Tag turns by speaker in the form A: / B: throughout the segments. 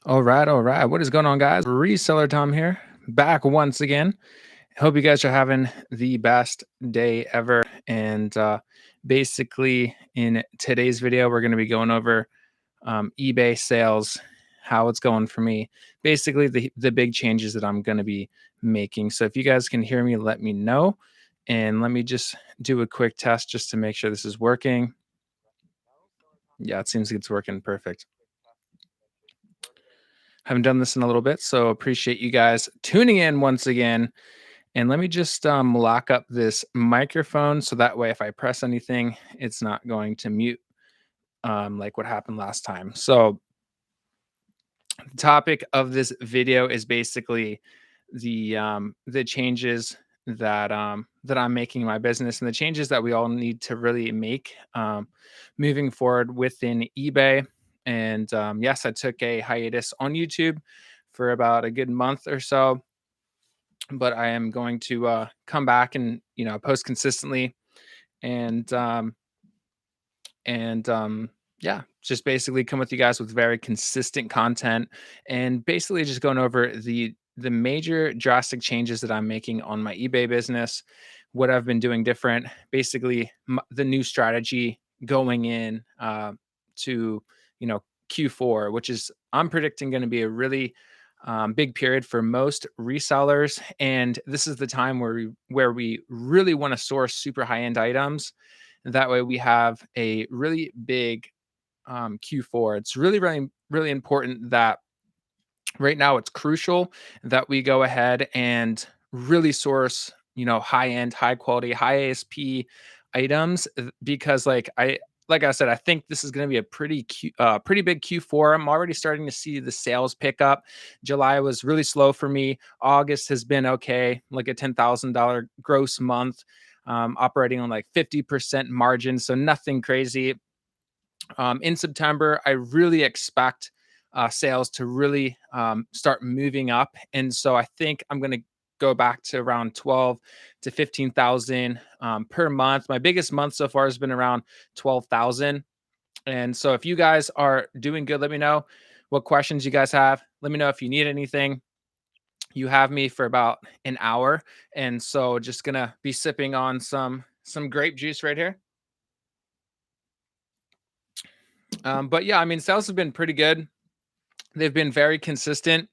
A: All right, all right. What is going on, guys? Resellertom here, back once again. Hope you guys are having the best day ever. And basically, in today's video, we're going to be going over eBay sales, how it's going for me. Basically, the big changes that I'm going to be making. So if you guys can hear me, let me know. And let me just do a quick test just to make sure this is working. Yeah, it seems like it's working perfect. Haven't done this in a little bit, so appreciate you guys tuning in once again. And let me just lock up this microphone so that way if I press anything, it's not going to mute like what happened last time. So the topic of this video is basically the changes that I'm making in my business and the changes that we all need to really make moving forward within eBay. And yes, I took a hiatus on YouTube for about a good month or so, but I am going to come back and post consistently and yeah, just basically come with you guys with very consistent content and basically just going over the major drastic changes that I'm making on my eBay business, what I've been doing different, basically the new strategy going in to Q4, which is I'm predicting going to be a really big period for most resellers, and this is the time where we really want to source super high end items. That way, we have a really big Q4. It's really important that right now it's crucial that we go ahead and really source, high end, high quality, high ASP items because like I said, I think this is going to be a pretty big Q4. I'm already starting to see the sales pick up. July was really slow for me. August has been okay, like a $10,000 gross month, operating on like 50% margin, so nothing crazy. In September, I really expect sales to really start moving up, and so I think I'm going to go back to around 12 to 15,000 per month. My biggest month so far has been around 12,000, and so if you guys are doing good, let me know what questions you guys have. Let me know if you need anything. You have me for about an hour, and so just gonna be sipping on some grape juice right here. But yeah, I mean, sales have been pretty good. They've been very consistent.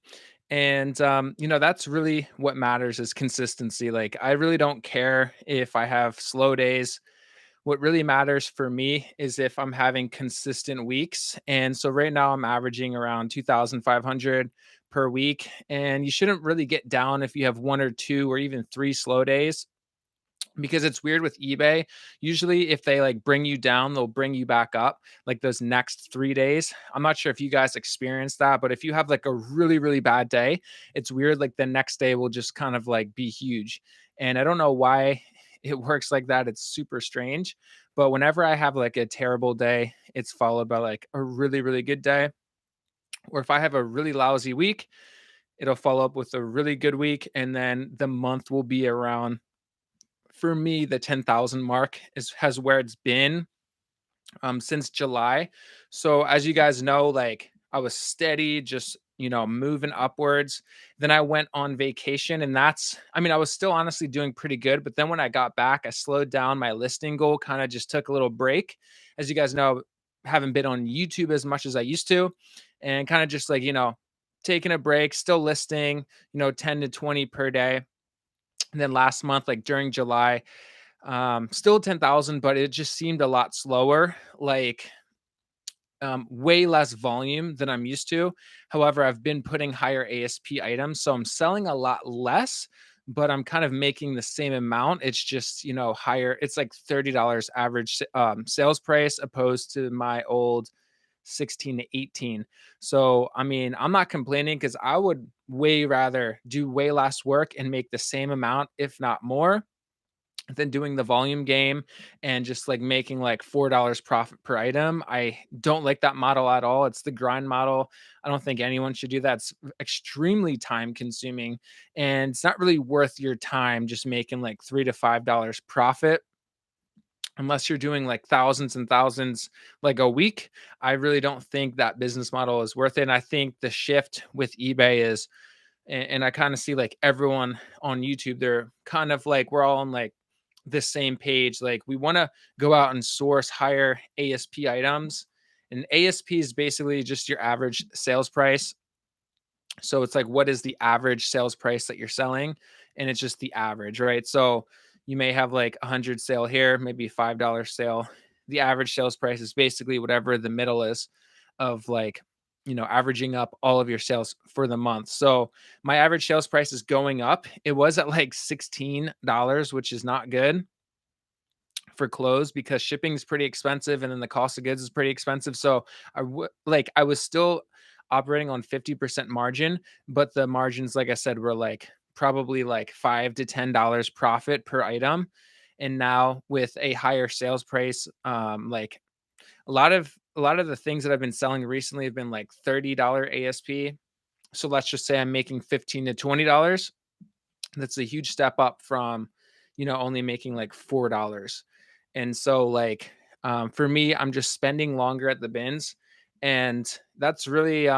A: And that's really what matters is consistency. Like I really don't care if I have slow days. What really matters for me is if I'm having consistent weeks. And so right now I'm averaging around 2,500 per week. And you shouldn't really get down if you have one or two or even three slow days, because it's weird with eBay. Usually, if they like bring you down, they'll bring you back up like those next 3 days. I'm not sure if you guys experienced that, but if you have like a really, really bad day, it's weird. Like the next day will just kind of like be huge. And I don't know why it works like that. It's super strange. But whenever I have like a terrible day, it's followed by like a really, really good day. Or if I have a really lousy week, it'll follow up with a really good week. And then the month will be around, for me, the 10,000 mark is has where it's been since July. So as you guys know, like I was steady, just moving upwards. Then I went on vacation, and I mean, I was still honestly doing pretty good. But then when I got back, I slowed down my listing goal, kind of just took a little break. As you guys know, haven't been on YouTube as much as I used to, and kind of just like taking a break, still listing, 10 to 20 per day. And then last month, like during July, still 10,000, but it just seemed a lot slower, like way less volume than I'm used to. However, I've been putting higher ASP items, so I'm selling a lot less, but I'm kind of making the same amount. It's just, higher. It's like $30 average sales price opposed to my old 16 to 18. So, I mean, I'm not complaining because I would way rather do way less work and make the same amount, if not more, than doing the volume game and just like making like $4 profit per item. I don't like that model at all. It's the grind model. I don't think anyone should do that. It's extremely time consuming, and it's not really worth your time just making like $3 to $5 profit. unless you're doing like thousands and thousands like a week, I really don't think that business model is worth it. And I think the shift with eBay is, and I kind of see like everyone on YouTube, they're kind of like we're all on like the same page. Like we want to go out and source higher ASP items. And ASP is basically just your average sales price. So it's like, what is the average sales price that you're selling? And it's just the average, right? So you may have like 100 sale here, maybe $5 sale. The average sales price is basically whatever the middle is of like, averaging up all of your sales for the month. So my average sales price is going up. It was at like $16, which is not good for clothes because shipping is pretty expensive and then the cost of goods is pretty expensive. So I was still operating on 50% margin, but the margins, like I said, were like probably like $5 to $10 profit per item. And now with a higher sales price, like a lot of the things that I've been selling recently have been like $30 ASP. So let's just say I'm making $15 to $20. That's a huge step up from, only making like $4. And so like for me, I'm just spending longer at the bins. And that's really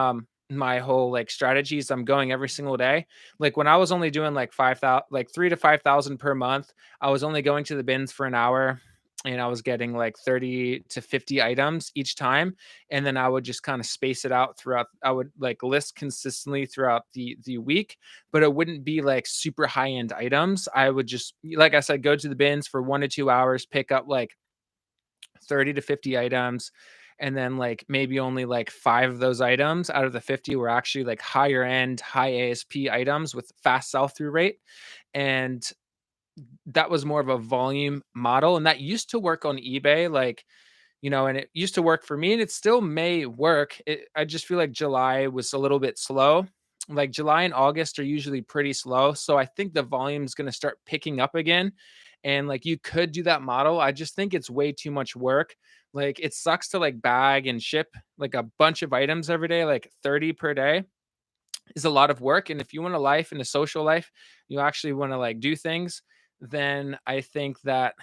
A: my whole like strategies. I'm going every single day. Like when I was only doing like 5,000, like 3 to 5,000 per month, I was only going to the bins for an hour and I was getting like 30 to 50 items each time. And then I would just kind of space it out throughout. I would like list consistently throughout the week, but it wouldn't be like super high end items. I would just, like I said, go to the bins for 1 to 2 hours, pick up like 30 to 50 items. And then like maybe only like five of those items out of the 50 were actually like higher end, high ASP items with fast sell through rate. And that was more of a volume model. And that used to work on eBay. Like, and it used to work for me and it still may work. I just feel like July was a little bit slow. Like July and August are usually pretty slow. So I think the volume is going to start picking up again. And like you could do that model. I just think it's way too much work. Like it sucks to like bag and ship like a bunch of items every day, like 30 per day is a lot of work. And if you want a life and a social life, you actually want to like do things, then I think that,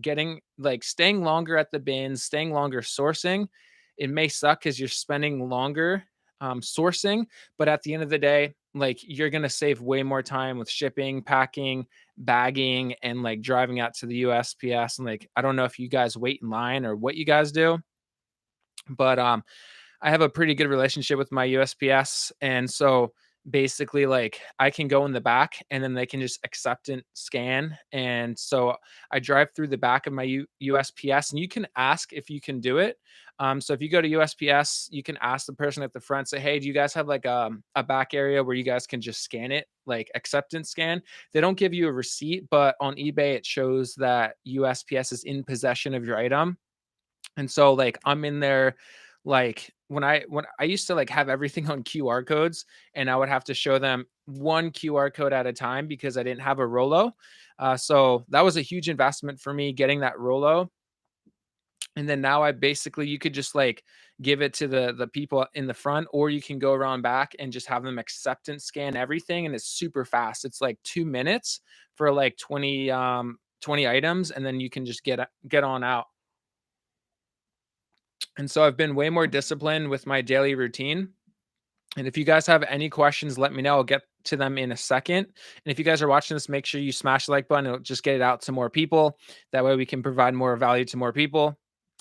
A: getting like staying longer at the bins, staying longer sourcing, it may suck because you're spending longer sourcing, but at the end of the day, like you're going to save way more time with shipping, packing, bagging, and like driving out to the USPS. And like, I don't know if you guys wait in line or what you guys do, but I have a pretty good relationship with my USPS, and so basically, like, I can go in the back, and then they can just accept and scan, and so I drive through the back of my USPS, and you can ask if you can do it. So if you go to USPS, you can ask the person at the front, say, "Hey, do you guys have like a back area where you guys can just scan it, like acceptance scan?" They don't give you a receipt, but on eBay it shows that USPS is in possession of your item. And so like I'm in there like when I used to like have everything on QR codes and I would have to show them one QR code at a time because I didn't have a Rolo. So that was a huge investment for me getting that Rolo. And then now I basically you could just like give it to the people in the front, or you can go around back and just have them acceptance scan everything, and it's super fast. It's like 2 minutes for like 20 items, and then you can just get on out. And so I've been way more disciplined with my daily routine. And if you guys have any questions, let me know. I'll get to them in a second. And if you guys are watching this, make sure you smash the like button. It'll just get it out to more people. That way we can provide more value to more people.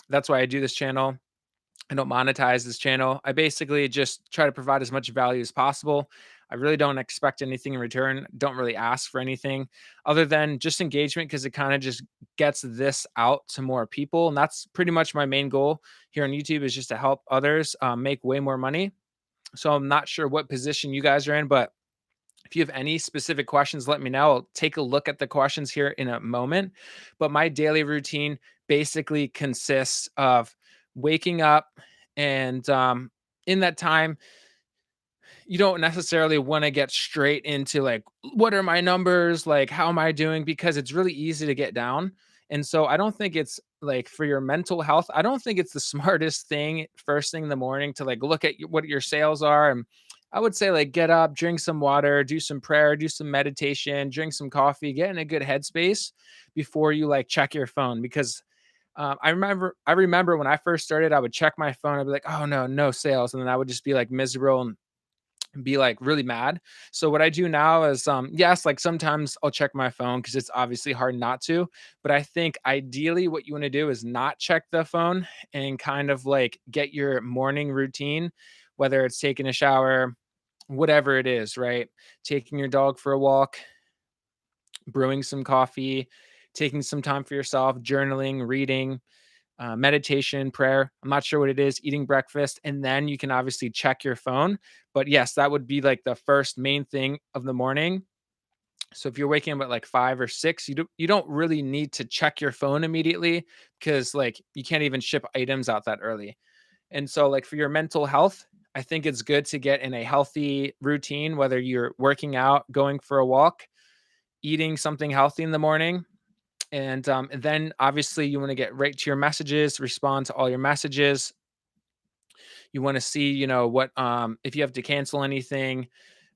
A: That's why I do this channel. I don't monetize this channel. I basically just try to provide as much value as possible. I really don't expect anything in return. Don't really ask for anything other than just engagement because it kind of just gets this out to more people. And that's pretty much my main goal here on YouTube is just to help others make way more money. So I'm not sure what position you guys are in, but if you have any specific questions, let me know. I'll take a look at the questions here in a moment. But my daily routine basically consists of waking up and in that time, you don't necessarily want to get straight into like, what are my numbers? Like, how am I doing? Because it's really easy to get down. And so I don't think it's like for your mental health, I don't think it's the smartest thing first thing in the morning to like look at what your sales are. And I would say like get up, drink some water, do some prayer, do some meditation, drink some coffee, get in a good headspace before you like check your phone. Because I remember when I first started, I would check my phone, I'd be like, "Oh, no, no sales," and then I would just be, like, miserable and be like really mad. So what I do now is yes, like sometimes I'll check my phone because it's obviously hard not to, but I think ideally what you want to do is not check the phone and kind of like get your morning routine, whether it's taking a shower, whatever it is, right? Taking your dog for a walk, brewing some coffee, taking some time for yourself, journaling, reading, meditation, prayer. I'm not sure what it is, eating breakfast, and then you can obviously check your phone. But yes, that would be like the first main thing of the morning. So if you're waking up at like 5 or 6, you don't really need to check your phone immediately because like you can't even ship items out that early. And so like for your mental health, I think it's good to get in a healthy routine, whether you're working out, going for a walk, eating something healthy in the morning, and then obviously you want to get right to your messages, respond to all your messages. You want to see, what if you have to cancel anything,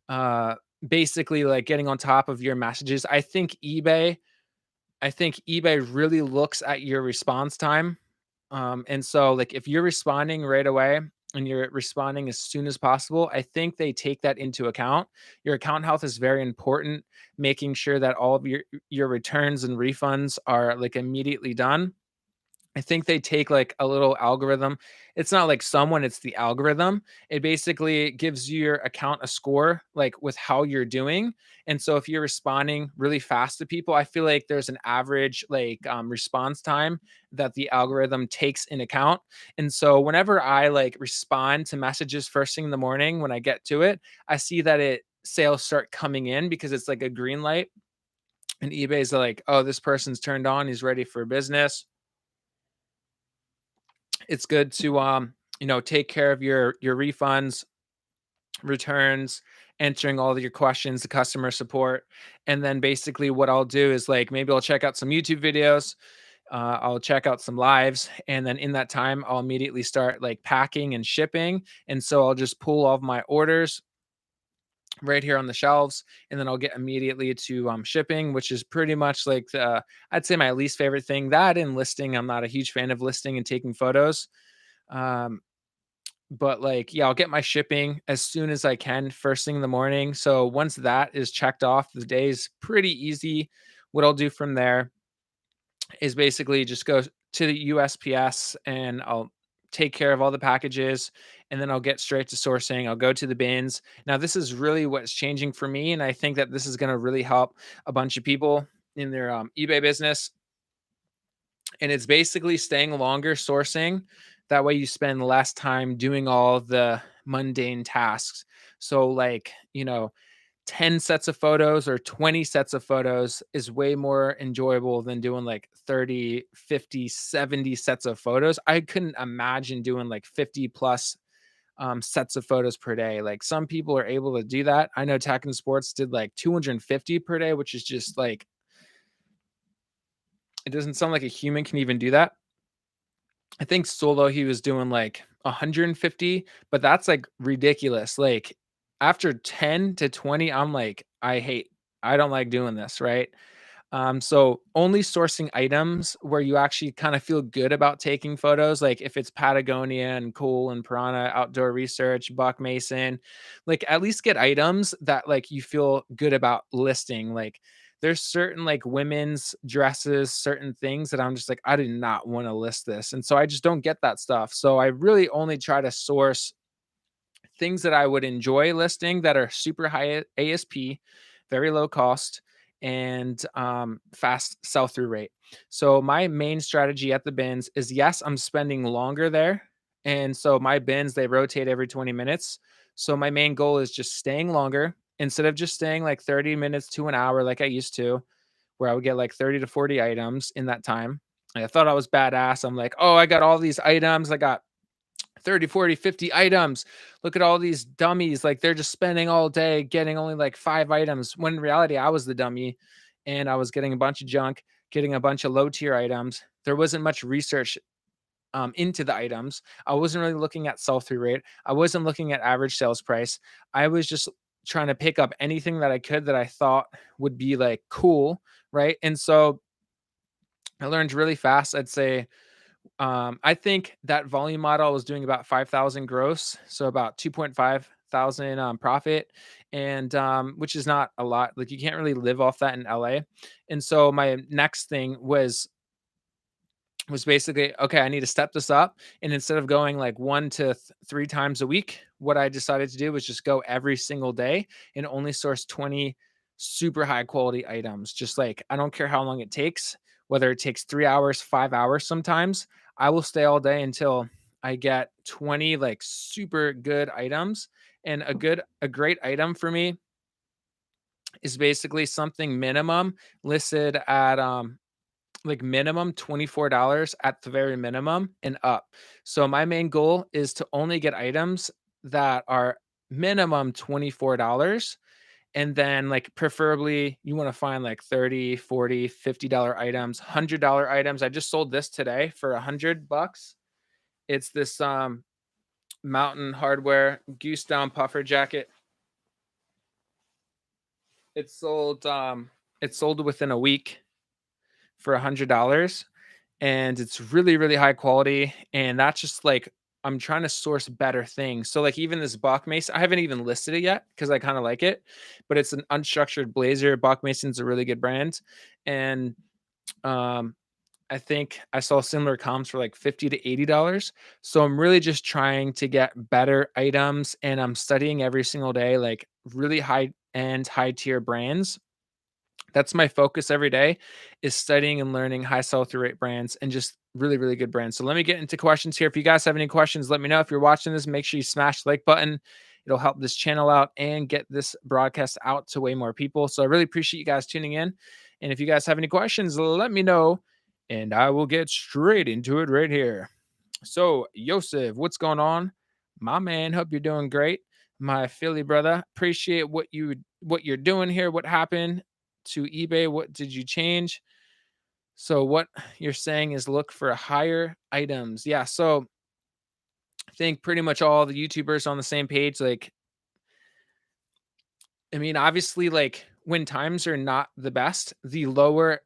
A: uh basically like getting on top of your messages. I think eBay really looks at your response time. And so like if you're responding right away and you're responding as soon as possible, I think they take that into account. Your account health is very important, making sure that all of your returns and refunds are like immediately done. I think they take like a little algorithm. It's not like someone, it's the algorithm. It basically gives your account a score like with how you're doing. And so if you're responding really fast to people, I feel like there's an average like response time that the algorithm takes in account. And so whenever I like respond to messages first thing in the morning when I get to it, I see that it sales start coming in because it's like a green light, and eBay's like, "Oh, this person's turned on, he's ready for business." It's good to take care of your refunds, returns, answering all of your questions to customer support. And then basically what I'll do is like maybe I'll check out some YouTube videos, I'll check out some lives, and then in that time I'll immediately start like packing and shipping. And so I'll just pull all of my orders right here on the shelves, and then I'll get immediately to shipping, which is pretty much like the I'd say my least favorite thing. That and listing, I'm not a huge fan of listing and taking photos. um, but like, yeah, I'll get my shipping as soon as I can first thing in the morning. So once that is checked off, the day's pretty easy. What I'll do from there is basically just go to the USPS and I'll take care of all the packages, and then I'll get straight to sourcing. I'll go to the bins. Now, this is really what's changing for me. And I think that this is going to really help a bunch of people in their eBay business. And it's basically staying longer sourcing. That way you spend less time doing all the mundane tasks. So like, 10 sets of photos or 20 sets of photos is way more enjoyable than doing like 30, 50, 70 sets of photos. I couldn't imagine doing like 50 plus sets of photos per day. Like some people are able to do that. I know Tech and Sports did like 250 per day, which is just like, it doesn't sound like a human can even do that. I think solo he was doing like 150, but that's like ridiculous. Like after 10 to 20, I'm like, I don't like doing this, right? So only sourcing items where you actually kind of feel good about taking photos, like if it's Patagonia and Cool and Piranha, Outdoor Research, Buck Mason, like at least get items that like you feel good about listing. Like there's certain like women's dresses, certain things that I'm just like, I do not want to list this. And so I just don't get that stuff. So I really only try to source things that I would enjoy listing that are super high ASP, very low cost, and fast sell through rate. So my main strategy at the bins is yes, I'm spending longer there. And so my bins, they rotate every 20 minutes. So my main goal is just staying longer instead of just staying like 30 minutes to an hour like I used to, where I would get like 30 to 40 items in that time. And I thought I was badass. I'm like, oh, I got all these items. I got 30, 40, 50 items. Look at all these dummies. Like they're just spending all day getting only like 5 items. When in reality, I was the dummy and I was getting a bunch of junk, getting a bunch of low tier items. There wasn't much research into the items. I wasn't really looking at sell through rate. I wasn't looking at average sales price. I was just trying to pick up anything that I could that I thought would be like cool. Right. And so I learned really fast. I'd say I think that volume model was doing about 5,000 gross, so about 2.5 thousand profit, and which is not a lot. Like you can't really live off that in LA. And so my next thing was basically, okay, I need to step this up. And instead of going like one to three times a week, what I decided to do was just go every single day and only source 20 super high quality items. Just like, I don't care how long it takes, whether it takes 3 hours, 5 hours sometimes, I will stay all day until I get 20 like super good items. And a great item for me is basically something minimum listed at like minimum $24 at the very minimum and up. So my main goal is to only get items that are minimum $24, and then like preferably you want to find like 30, 40, $50 items, $100 items. I just sold this today for $100. It's this Mountain Hardware Goose Down puffer jacket. It sold within a week for $100, and it's really, really high quality. And that's just like, I'm trying to source better things. So like even this Bach Mason, I haven't even listed it yet because I kind of like it, but it's an unstructured blazer. Bach Mason's a really good brand. And um I think I saw similar comps for like 50 to $80. So I'm really just trying to get better items, and I'm studying every single day, like really high end, high tier brands. That's my focus every day, is studying and learning high sell-through rate brands and just really, really good brands. So let me get into questions here. If you guys have any questions, let me know. If you're watching this, make sure you smash the like button. It'll help this channel out and get this broadcast out to way more people. So I really appreciate you guys tuning in. And if you guys have any questions, let me know and I will get straight into it right here. So, Yosef, what's going on? My man, hope you're doing great. My Philly brother, appreciate what you're doing here. What happened to eBay? What did you change? So, what you're saying is look for higher items. Yeah, so I think pretty much all the YouTubers on the same page. Like, I mean, obviously, like when times are not the best, the lower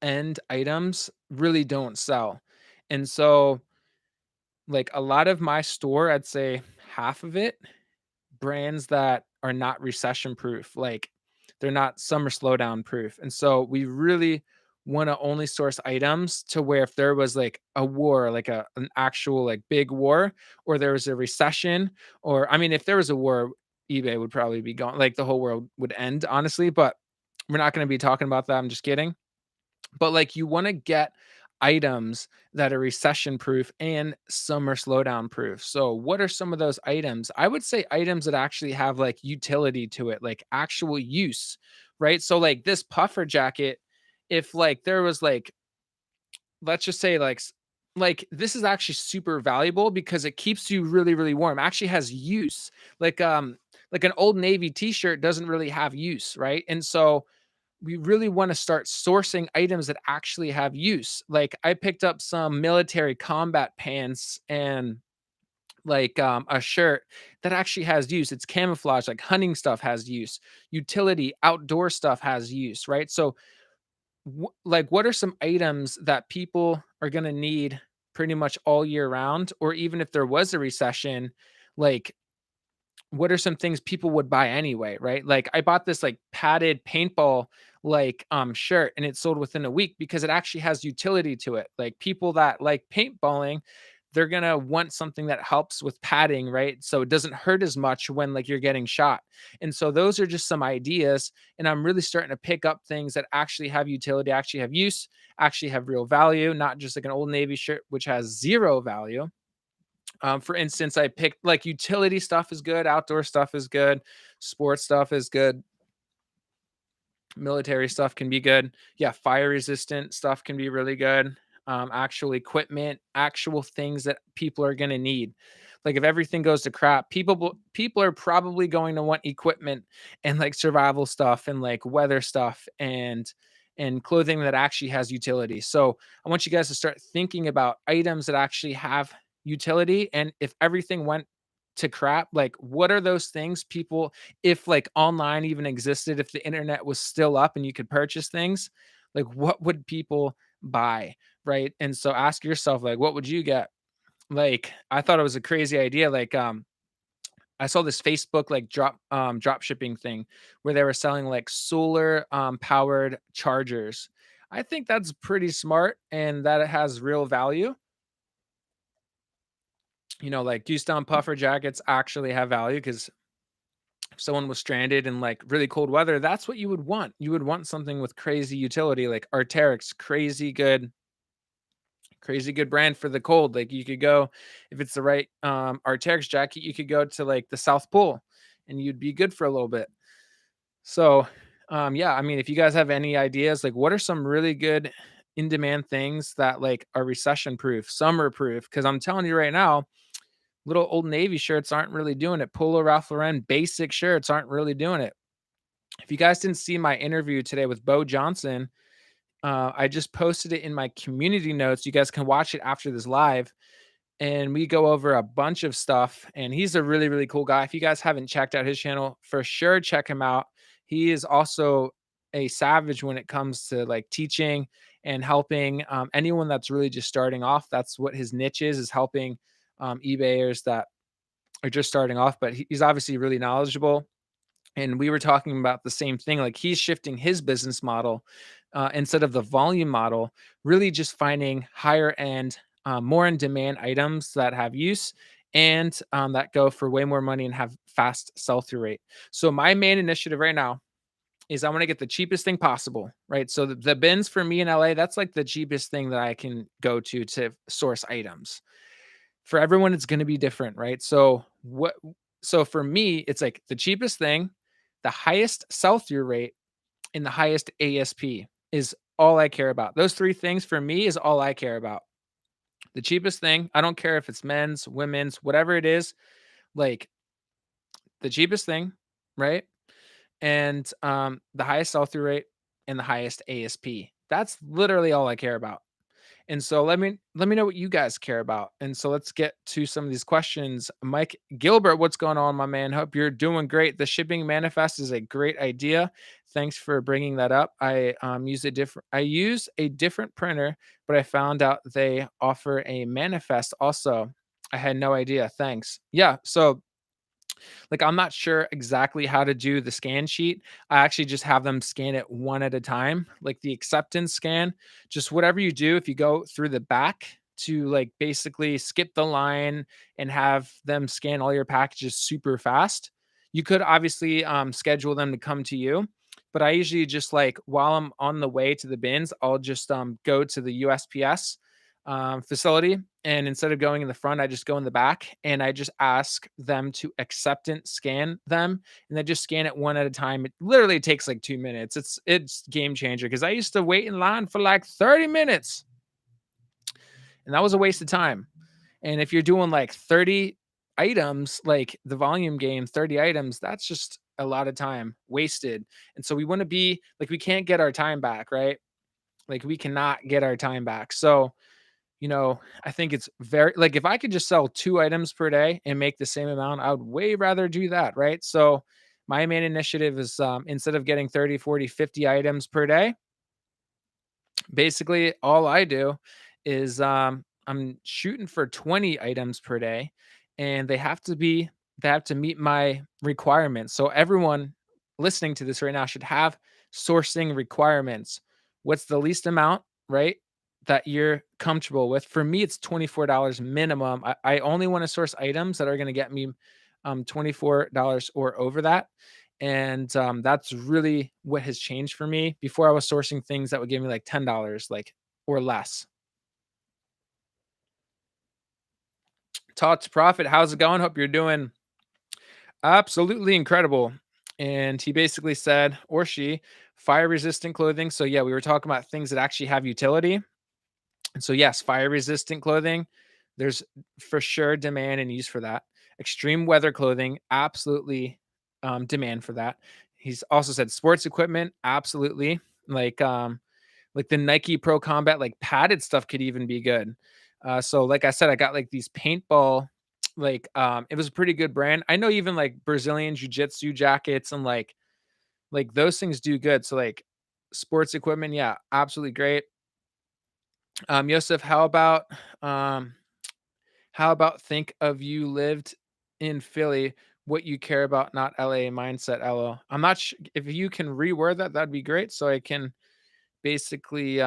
A: end items really don't sell. And so, like a lot of my store, I'd say half of it, brands that are not recession proof, like they're not summer slowdown proof. And so we really want to only source items to where if there was like a war, like an actual like big war, or there was a recession, or I mean, if there was a war, eBay would probably be gone, like the whole world would end, honestly. But we're not going to be talking about that. I'm just kidding. But like you want to get items that are recession proof and summer slowdown proof. So what are some of those items? I would say items that actually have like utility to it, like actual use, right? So like this puffer jacket, if like there was like, let's just say like this is actually super valuable because it keeps you really, really warm. Actually has use. Like an Old Navy t-shirt doesn't really have use, right? And so we really want to start sourcing items that actually have use. Like I picked up some military combat pants and like a shirt that actually has use. It's camouflage, like hunting stuff has use. Utility, outdoor stuff has use, right? So like what are some items that people are going to need pretty much all year round, or even if there was a recession, like what are some things people would buy anyway, right? Like I bought this like padded paintball like shirt, and it sold within a week because it actually has utility to it. Like people that like paintballing, they're going to want something that helps with padding, right? So it doesn't hurt as much when like you're getting shot. And so those are just some ideas, and I'm really starting to pick up things that actually have utility, actually have use, actually have real value, not just like an Old Navy shirt which has zero value. For instance, I picked like utility stuff is good, outdoor stuff is good, sports stuff is good, military stuff can be good. Yeah, fire resistant stuff can be really good. Actual equipment, actual things that people are going to need. Like if everything goes to crap, people are probably going to want equipment and like survival stuff and like weather stuff and clothing that actually has utility. So I want you guys to start thinking about items that actually have utility. And if everything went to crap, like what are those things people, if like online even existed, if the internet was still up and you could purchase things, like what would people buy, right? And so ask yourself, like, what would you get? Like, I thought it was a crazy idea. Like, I saw this Facebook like drop shipping thing where they were selling like solar powered chargers. I think that's pretty smart and that it has real value. Like goose down puffer jackets actually have value because if someone was stranded in like really cold weather, that's what you would want. You would want something with crazy utility, like Arc'teryx, crazy good brand for the cold. Like you could go, if it's the right Arc'teryx jacket, you could go to like the South Pole and you'd be good for a little bit. So, yeah, I mean, if you guys have any ideas, like what are some really good in demand things that like are recession proof, summer proof? Because I'm telling you right now, little old Navy shirts aren't really doing it. Polo Ralph Lauren basic shirts aren't really doing it. If you guys didn't see my interview today with Bo Johnson, I just posted it in my community notes. You guys can watch it after this live and we go over a bunch of stuff. And he's a really, really cool guy. If you guys haven't checked out his channel, for sure check him out. He is also a savage when it comes to like teaching and helping anyone that's really just starting off. That's what his niche is helping eBayers that are just starting off. But he's obviously really knowledgeable, and we were talking about the same thing. Like he's shifting his business model instead of the volume model, really just finding higher end, more in demand items that have use and that go for way more money and have fast sell through rate. So my main initiative right now is I want to get the cheapest thing possible, right? So the bins for me in LA, that's like the cheapest thing that I can go to source items. For everyone, it's going to be different, right? So for me, it's like the cheapest thing, the highest sell through rate, and the highest ASP is all I care about. Those three things for me is all I care about. The cheapest thing, I don't care if it's men's, women's, whatever it is, like the cheapest thing, right? And the highest sell through rate and the highest ASP. That's literally all I care about. And so let me know what you guys care about. And so let's get to some of these questions. Mike Gilbert, what's going on, my man? Hope you're doing great. The shipping manifest is a great idea. Thanks for bringing that up. I use a different printer, but I found out they offer a manifest also. I had no idea. Thanks. Yeah, so like, I'm not sure exactly how to do the scan sheet. I actually just have them scan it one at a time, like the acceptance scan. Just whatever you do, if you go through the back to like basically skip the line and have them scan all your packages super fast, you could obviously schedule them to come to you. But I usually just like while I'm on the way to the bins, I'll just go to the USPS facility. And instead of going in the front, I just go in the back and I just ask them to acceptance scan them. And they just scan it one at a time. It literally takes like 2 minutes. It's game changer because I used to wait in line for like 30 minutes and that was a waste of time. And if you're doing like 30 items, like the volume game, 30 items, that's just a lot of time wasted. And so we want to be like, we can't get our time back, right? Like we cannot get our time back. So I think it's very like if I could just sell 2 items per day and make the same amount, I would way rather do that, right? So my main initiative is instead of getting 30, 40, 50 items per day, basically all I do is I'm shooting for 20 items per day and they have to meet my requirements. So everyone listening to this right now should have sourcing requirements. What's the least amount, right? That you're comfortable with. For me, it's $24 minimum. I only want to source items that are going to get me $24 or over that. And that's really what has changed for me. Before I was sourcing things that would give me like $10, like or less. Taught to Profit, how's it going? Hope you're doing absolutely incredible. And he basically said, or she, fire resistant clothing. So yeah, we were talking about things that actually have utility. And so yes, fire resistant clothing, there's for sure demand and use for that. Extreme weather clothing, absolutely demand for that. He's also said sports equipment, absolutely. Like the Nike Pro Combat, like padded stuff could even be good. So like I said, I got like these paintball, it was a pretty good brand. I know even like Brazilian jiu-jitsu jackets and like those things do good. So like sports equipment, yeah, absolutely great. Yosef, um, how about think of you lived in Philly, what you care about, not LA mindset, LO. I'm not sure if you can reword that, that'd be great. So I can basically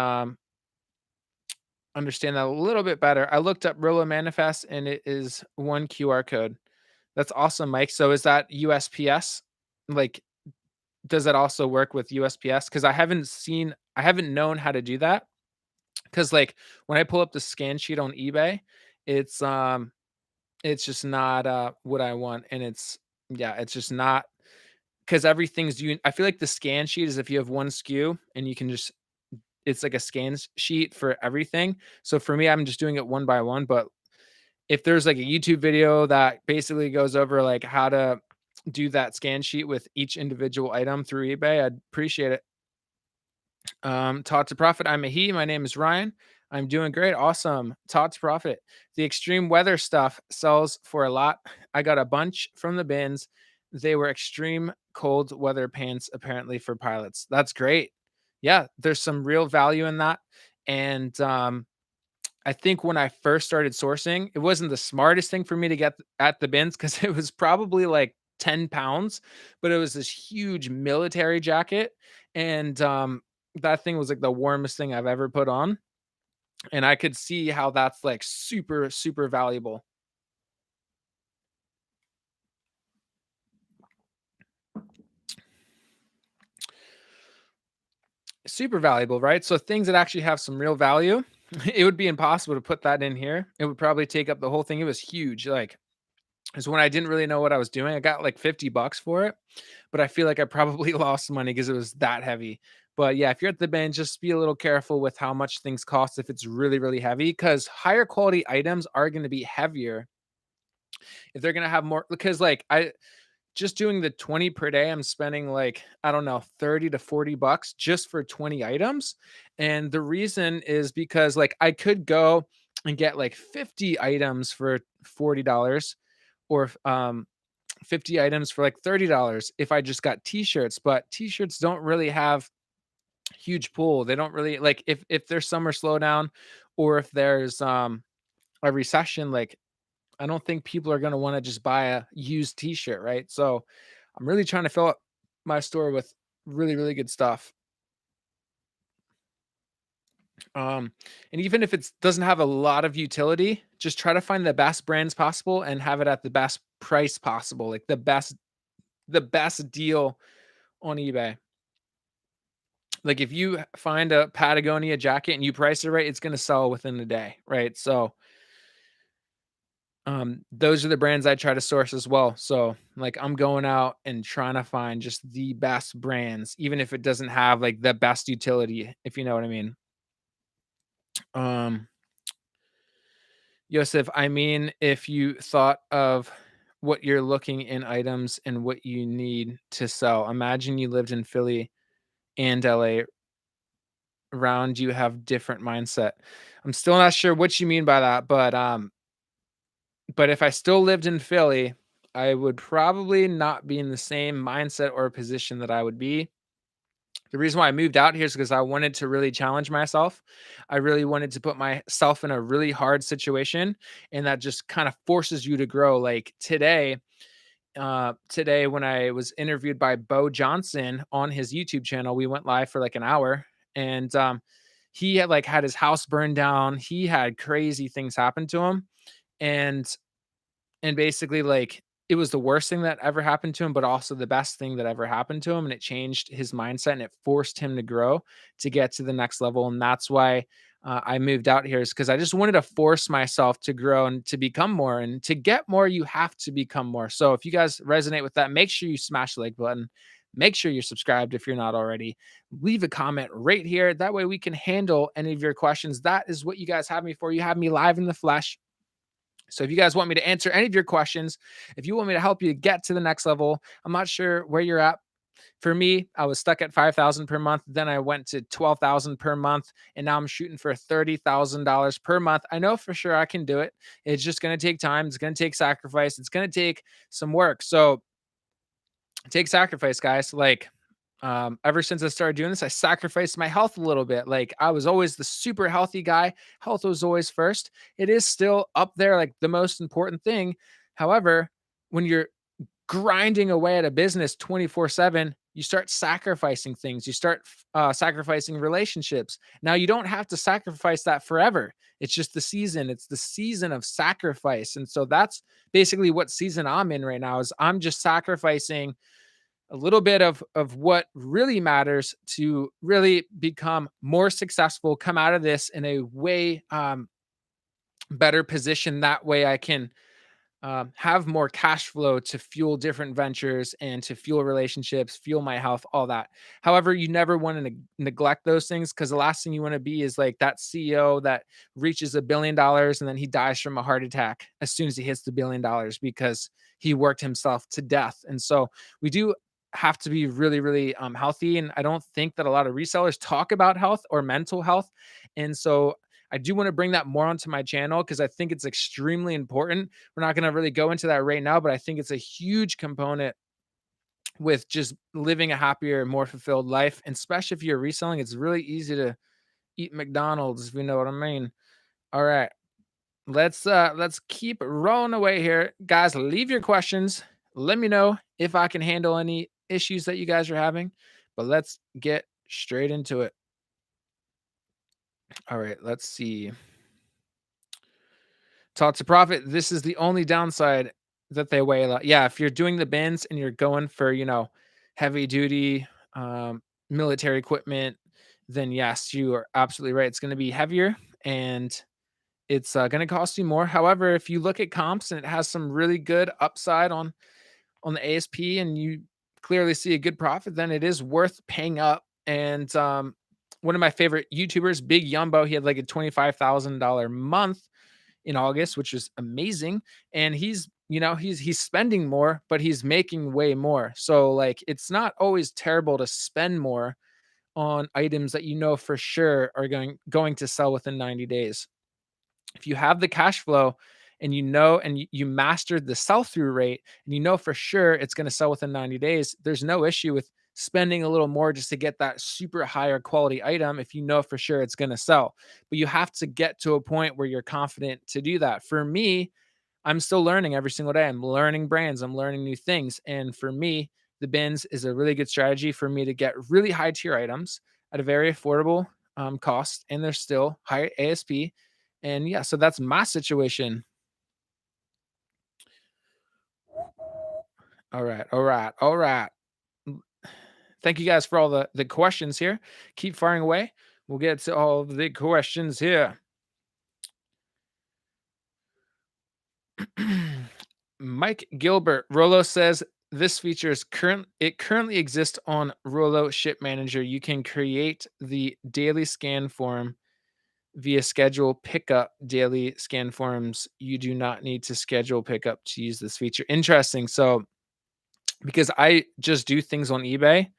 A: understand that a little bit better. I looked up Rilla Manifest and it is one QR code. That's awesome, Mike. So is that USPS? Like, does that also work with USPS? Because I haven't known how to do that. Because like when I pull up the scan sheet on eBay, it's it's just not what I want. And yeah, it's just not because everything's you. I feel like the scan sheet is if you have one SKU and you can just it's like a sheet for everything. So for me, I'm just doing it one by one. But if there's like a YouTube video that basically goes over like how to do that scan sheet with each individual item through eBay, I'd appreciate it. Taught to Profit. I'm a he. My name is Ryan. I'm doing great. Awesome. Taught to Profit. The extreme weather stuff sells for a lot. I got a bunch from the bins. They were extreme cold weather pants, apparently, for pilots. That's great. Yeah, there's some real value in that. And I think when I first started sourcing, it wasn't the smartest thing for me to get at the bins because it was probably like 10 pounds, but it was this huge military jacket. And that thing was like the warmest thing I've ever put on. And I could see how that's like super, super valuable. Super valuable, right? So things that actually have some real value, it would be impossible to put that in here. It would probably take up the whole thing. It was huge. Like, is when I didn't really know what I was doing. I got like 50 bucks for it, but I feel like I probably lost money because it was that heavy. But yeah, if you're at the bench, just be a little careful with how much things cost if it's really, really heavy, because higher quality items are going to be heavier if they're going to have more. Because like I just doing the 20 per day, I'm spending like, I don't know, 30 to 40 bucks just for 20 items. And the reason is because like I could go and get like 50 items for $40 or 50 items for like $30 if I just got t-shirts, but t-shirts don't really have huge pull. They don't really like if there's summer slowdown or if there's a recession, like I don't think people are going to want to just buy a used t-shirt, right? So I'm really trying to fill up my store with really, really good stuff. Um, and even if it doesn't have a lot of utility, just try to find the best brands possible and have it at the best price possible, like the best deal on eBay. Like if you find a Patagonia jacket and you price it right, it's going to sell within the day, right? So those are the brands I try to source as well. So like I'm going out and trying to find just the best brands, even if it doesn't have like the best utility, if you know what I mean. Um, Yosef, I mean, if you thought of what you're looking in items and what you need to sell, imagine you lived in Philly and LA around you have different mindset. I'm still not sure what you mean by that, but if I still lived in Philly, I would probably not be in the same mindset or position that I would be. The reason why I moved out here is because I wanted to really challenge myself. I really wanted to put myself in a really hard situation, and that just kind of forces you to grow. Like today when I was interviewed by Bo Johnson on his YouTube channel, we went live for like an hour, and he had like had his house burned down. He had crazy things happen to him, and basically, like, it was the worst thing that ever happened to him, but also the best thing that ever happened to him, and it changed his mindset, and it forced him to grow to get to the next level, and that's why, I moved out here is because I just wanted to force myself to grow and to become more, and to get more, you have to become more. So if you guys resonate with that, make sure you smash the like button. Make sure you're subscribed if you're not already. Leave a comment right here. That way we can handle any of your questions. That is what you guys have me for. You have me live in the flesh. So if you guys want me to answer any of your questions, if you want me to help you get to the next level, I'm not sure where you're at. For me, I was stuck at 5,000 per month. Then I went to 12,000 per month, and now I'm shooting for $30,000 per month. I know for sure I can do it. It's just going to take time. It's going to take sacrifice. It's going to take some work. So take sacrifice, guys. Like Ever since I started doing this, I sacrificed my health a little bit. Like I was always the super healthy guy. Health was always first. It is still up there, like the most important thing. However, when you're grinding away at a business 24/7, you start sacrificing things. You start sacrificing relationships. Now you don't have to sacrifice that forever. It's just the season. It's the season of sacrifice. And so that's basically what season I'm in right now is I'm just sacrificing a little bit of what really matters to really become more successful, come out of this in a way better position. That way I can have more cash flow to fuel different ventures and to fuel relationships, fuel my health, all that. However, you never want to neglect those things because the last thing you want to be is like that CEO that reaches $1 billion and then he dies from a heart attack as soon as he hits the $1 billion because he worked himself to death. And so we do have to be really, really healthy. And I don't think that a lot of resellers talk about health or mental health. And so I do want to bring that more onto my channel because I think it's extremely important. We're not going to really go into that right now, but I think it's a huge component with just living a happier, more fulfilled life. And especially if you're reselling, it's really easy to eat McDonald's, if you know what I mean. All right. Let's keep rolling away here. Guys, leave your questions. Let me know if I can handle any issues that you guys are having. But let's get straight into it. All right, let's see. Taught to profit. This is the only downside that they weigh a lot. Yeah, if you're doing the bins and you're going for, heavy duty military equipment, then yes, you are absolutely right. It's going to be heavier and it's going to cost you more. However, if you look at comps and it has some really good upside on the ASP and you clearly see a good profit, then it is worth paying up. And one of my favorite YouTubers, Big Yumbo, he had like a $25,000 month in August, which is amazing. And he's spending more, but he's making way more. So like it's not always terrible to spend more on items that you know for sure are going to sell within 90 days. If you have the cash flow and you mastered the sell-through rate and you know for sure it's going to sell within 90 days, there's no issue with spending a little more just to get that super higher quality item if you know for sure it's going to sell. But you have to get to a point where you're confident to do that. For me, I'm still learning every single day. I'm learning brands, I'm learning new things. And for me, the bins is a really good strategy for me to get really high tier items at a very affordable cost, and they're still high ASP. And yeah, so that's my situation. All right, all right, all right. Mm, Thank you guys for all the questions here. Keep firing away. We'll get to all of the questions here. Mike Gilbert, Rolo says this feature is currently exists on Rolo Ship Manager. You can create the daily scan form via schedule pickup daily scan forms. You do not need to schedule pickup to use this feature. Interesting. So because I just do things on eBay,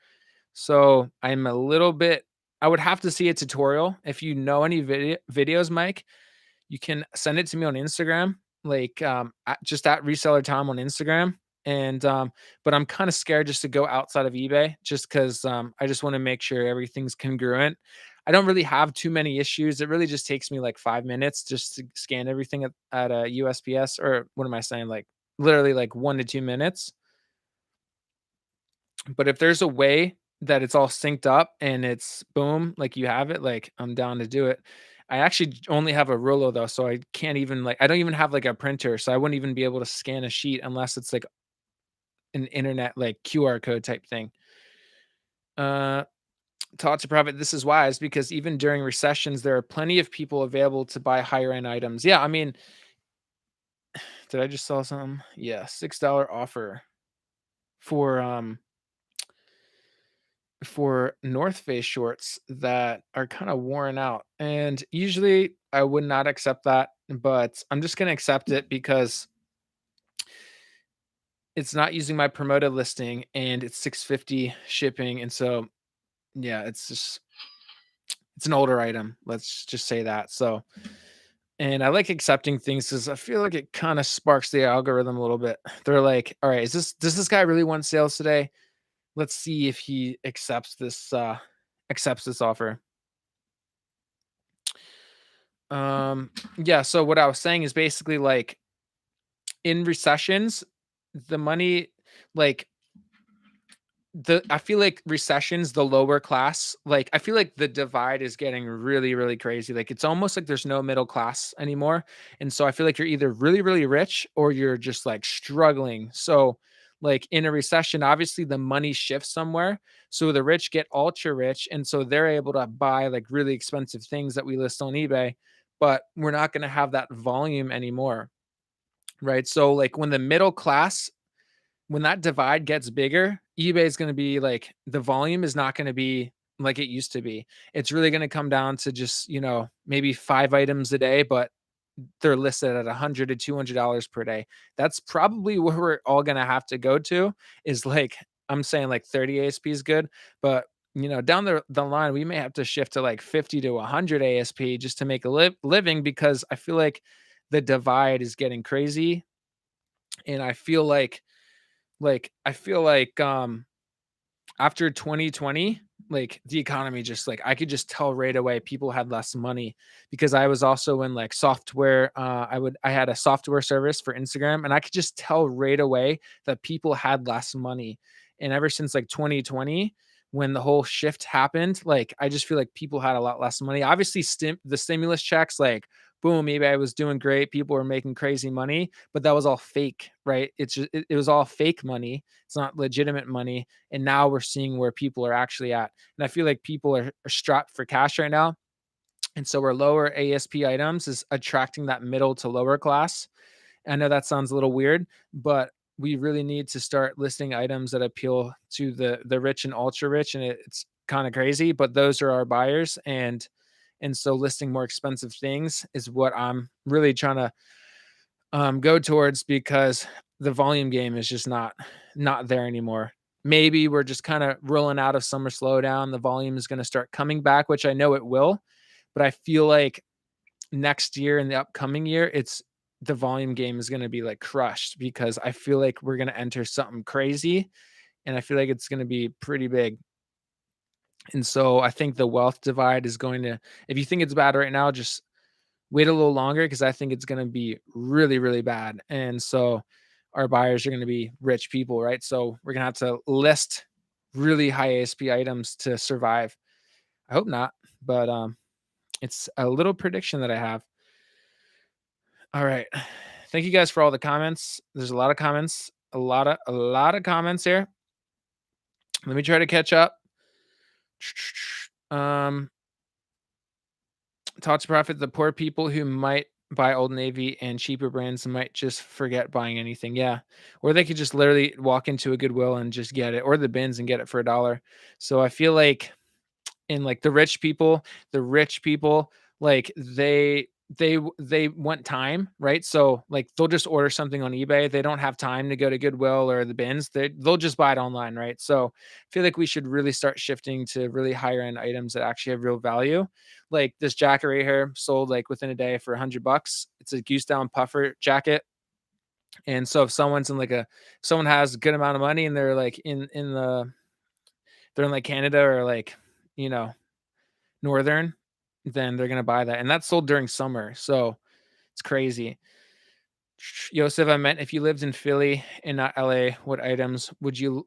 A: so I'm a little bit I would have to see a tutorial. If you know any videos, Mike, you can send it to me on Instagram, like just at Resellertom on Instagram. And but I'm kind of scared just to go outside of eBay just because I just want to make sure everything's congruent. I don't really have too many issues. It really just takes me like 5 minutes just to scan everything at a USPS, or what am I saying? Like literally like 1 to 2 minutes. But if there's a way that it's all synced up and it's boom, like you have it, like I'm down to do it. I actually only have a Rulo though, so I can't even I don't even have like a printer, so I wouldn't even be able to scan a sheet unless it's like an internet like QR code type thing. Uh Taught to profit, this is wise because even during recessions, there are plenty of people available to buy higher end items. Yeah, I mean, did I just sell some? Yeah, $6 offer for North Face shorts that are kind of worn out. And usually I would not accept that, but I'm just going to accept it because it's not using my promoted listing and it's 650 shipping. And so, yeah, it's an older item. Let's just say that. So, and I like accepting things because I feel like it kind of sparks the algorithm a little bit. They're like, all right, does this guy really want sales today? Let's see if he accepts this offer. Um, yeah, so what I was saying is basically like in recessions, the money like I feel like recessions, the lower class, like I feel like the divide is getting really, really crazy. Like it's almost like there's no middle class anymore. And so I feel like you're either really, really rich or you're just like struggling. So like in a recession, obviously the money shifts somewhere. So the rich get ultra rich. And so they're able to buy like really expensive things that we list on eBay, but we're not going to have that volume anymore. Right. So like when that divide gets bigger, eBay is gonna be like the volume is not gonna be like it used to be. It's really gonna come down to just, maybe 5 items a day, but they're listed at 100 to $200 per day. That's probably where we're all gonna have to go to is like I'm saying like 30 ASP is good, but, down the line, we may have to shift to like 50 to 100 ASP just to make a living because I feel like the divide is getting crazy, and I feel like after 2020, like the economy just like I could just tell right away people had less money because I was also in like software. I had a software service for Instagram and I could just tell right away that people had less money. And ever since like 2020, when the whole shift happened, like I just feel like people had a lot less money. Obviously, the stimulus checks, like boom, maybe I was doing great. People were making crazy money, but that was all fake, right? It was all fake money. It's not legitimate money, and now we're seeing where people are actually at. And I feel like people are strapped for cash right now. And so our lower ASP items is attracting that middle to lower class. I know that sounds a little weird, but we really need to start listing items that appeal to the rich and ultra rich. And it's kind of crazy, but those are our buyers. And so listing more expensive things is what I'm really trying to go towards because the volume game is just not there anymore. Maybe we're just kind of rolling out of summer slowdown. The volume is going to start coming back, which I know it will, but I feel like next year and the upcoming year, it's the volume game is going to be like crushed because I feel like we're going to enter something crazy and I feel like it's going to be pretty big. And so I think the wealth divide is going to, if you think it's bad right now, just wait a little longer because I think it's going to be really, really bad. And so our buyers are going to be rich people, right? So we're going to have to list really high ASP items to survive. I hope not, but it's a little prediction that I have. All right. Thank you guys for all the comments. There's a lot of comments, a lot of comments here. Let me try to catch up. Um, Taught to profit the poor people who might buy Old Navy and cheaper brands might just forget buying anything. Yeah. Or they could just literally walk into a Goodwill and just get it, or the bins and get it for $1. So I feel like and like the rich people, like they want time, right? So like they'll just order something on eBay. They don't have time to go to Goodwill or the bins. They'll just buy it online, right? So I feel like we should really start shifting to really higher end items that actually have real value. Like this jacket right here sold like within a day for $100. It's a goose down puffer jacket. And so if someone has a good amount of money and they're like they're in like Canada or like, you know, northern, then they're gonna buy that, and that's sold during summer, so it's crazy. Yosef, I meant if you lived in Philly and not LA, what items if you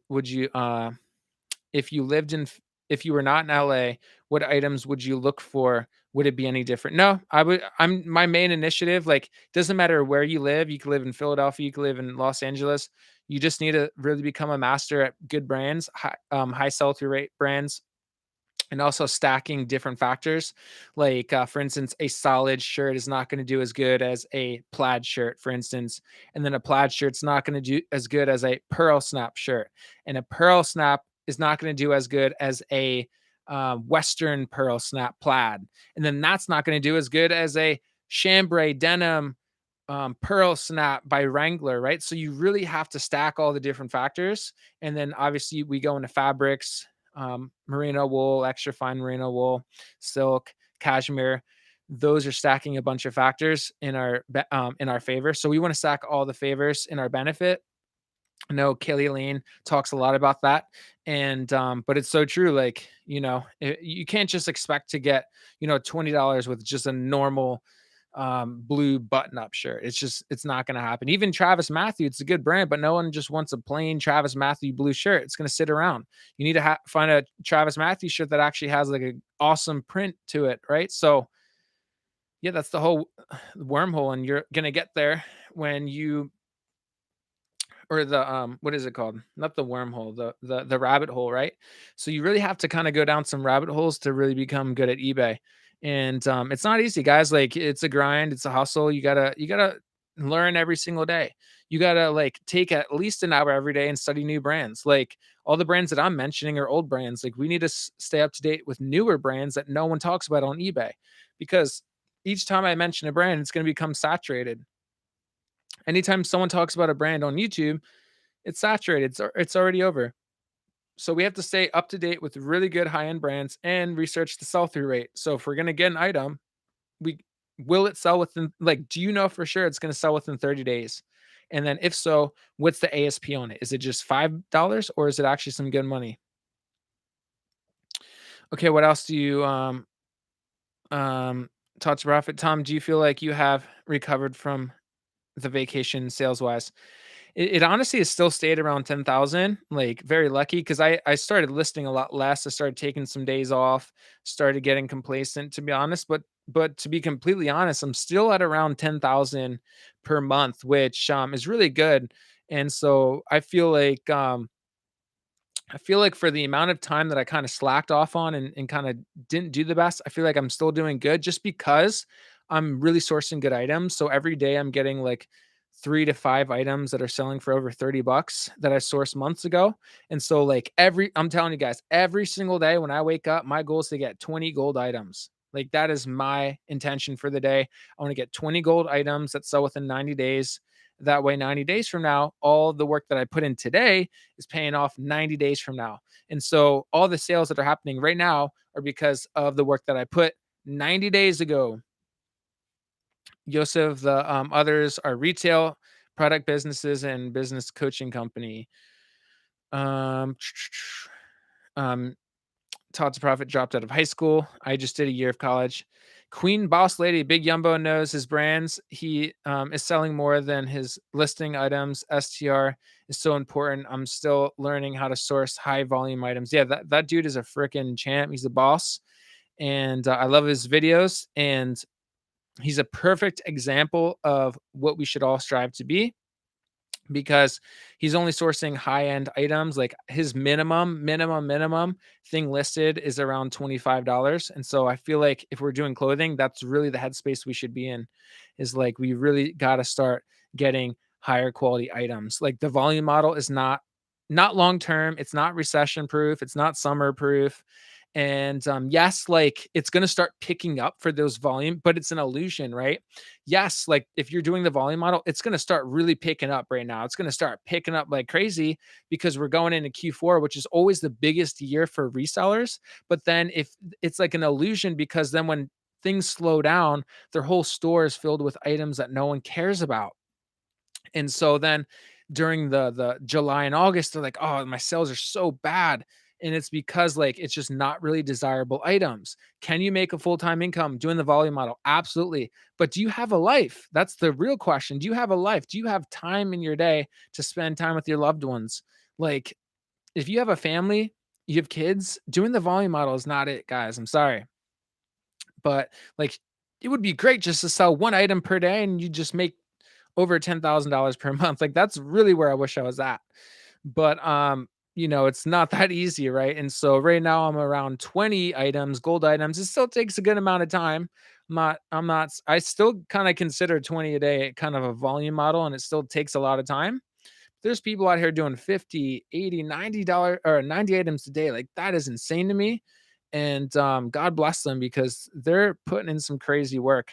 A: lived in if you were not in LA, what items would you look for? Would it be any different? No, I'm my main initiative, like, doesn't matter where you live, you could live in Philadelphia, you could live in Los Angeles, you just need to really become a master at good brands, high sell-through rate brands, and also stacking different factors. Like, for instance, a solid shirt is not going to do as good as a plaid shirt, for instance. And then a plaid shirt's not going to do as good as a pearl snap shirt. And a pearl snap is not going to do as good as a Western pearl snap plaid. And then that's not going to do as good as a chambray denim pearl snap by Wrangler, right? So you really have to stack all the different factors. And then obviously we go into fabrics, merino wool, extra fine merino wool, silk, cashmere. Those are stacking a bunch of factors in our favor. So we want to stack all the favors in our benefit. I know Kelly Lane talks a lot about that, and but it's so true. Like, you can't just expect to get $20 with just a normal blue button-up shirt. It's not going to happen. Even Travis Matthew, it's a good brand, but no one just wants a plain Travis Matthew blue shirt. It's going to sit around. You need to find a Travis Matthew shirt that actually has like a awesome print to it, right? So yeah, that's the whole wormhole, and you're gonna get there when you or the what is it called? Not the wormhole, the rabbit hole, right? So you really have to kind of go down some rabbit holes to really become good at eBay. And it's not easy, guys. Like, it's a grind, it's a hustle. You gotta learn every single day. You gotta like take at least an hour every day and study new brands. Like, all the brands that I'm mentioning are old brands. Like, we need to stay up to date with newer brands that no one talks about on eBay, because each time I mention a brand, it's going to become saturated. Anytime someone talks about a brand on YouTube, it's saturated. It's already over. So we have to stay up to date with really good high-end brands and research the sell-through rate. So if we're gonna get an item, we will it sell within, like, do you know for sure it's gonna sell within 30 days? And then if so, what's the ASP on it? Is it just $5 or is it actually some good money? Okay, what else do you talk to profit? Tom, do you feel like you have recovered from the vacation sales wise? It honestly has still stayed around 10,000, like, very lucky, because I started listing a lot less. I started taking some days off, started getting complacent, to be honest, but to be completely honest, I'm still at around 10,000 per month, which, is really good. And so I feel like for the amount of time that I kinda slacked off on and kinda didn't do the best, I feel like I'm still doing good just because I'm really sourcing good items. So every day I'm getting like 3 to 5 items that are selling for over 30 bucks that I sourced months ago. And so like I'm telling you guys, every single day when I wake up, my goal is to get 20 gold items. Like, that is my intention for the day. I want to get 20 gold items that sell within 90 days. That way, 90 days from now, all the work that I put in today is paying off 90 days from now. And so all the sales that are happening right now are because of the work that I put 90 days ago. Yosef, the others are retail, product businesses, and business coaching company. Um, um, Taught to Profit dropped out of high school. I just did a year of college. Queen Boss Lady, Big Yumbo knows his brands. He is selling more than his listing items. STR is so important. I'm still learning how to source high volume items. Yeah, that dude is a freaking champ. He's a boss. And I love his videos. And he's a perfect example of what we should all strive to be, because he's only sourcing high-end items. Like, his minimum thing listed is around $25. And so I feel like if we're doing clothing, that's really the headspace we should be in, is like, we really got to start getting higher quality items. Like, the volume model is not long term, it's not recession proof, it's not summer proof. And yes, like, it's going to start picking up for those volume, but it's an illusion, right? Yes, like, if you're doing the volume model, it's going to start really picking up right now. It's going to start picking up like crazy, because we're going into Q4, which is always the biggest year for resellers. But then, if it's like an illusion, because then when things slow down, their whole store is filled with items that no one cares about. And so then during the July and August, they're like, "Oh, my sales are so bad." And it's because, like, it's just not really desirable items. Can you make a full-time income doing the volume model? Absolutely. But do you have a life? That's the real question. Do you have a life? Do you have time in your day to spend time with your loved ones? Like, if you have a family, you have kids, doing the volume model is not it, guys. I'm sorry. But, like, it would be great just to sell one item per day and you just make over $10,000 per month. Like, that's really where I wish I was at. But it's not that easy, right? And so right now I'm around 20 items, gold items. It still takes a good amount of time. I still kind of consider 20 a day kind of a volume model, and it still takes a lot of time. There's people out here doing 50, 80, $90 or 90 items a day. Like, that is insane to me. And God bless them, because they're putting in some crazy work.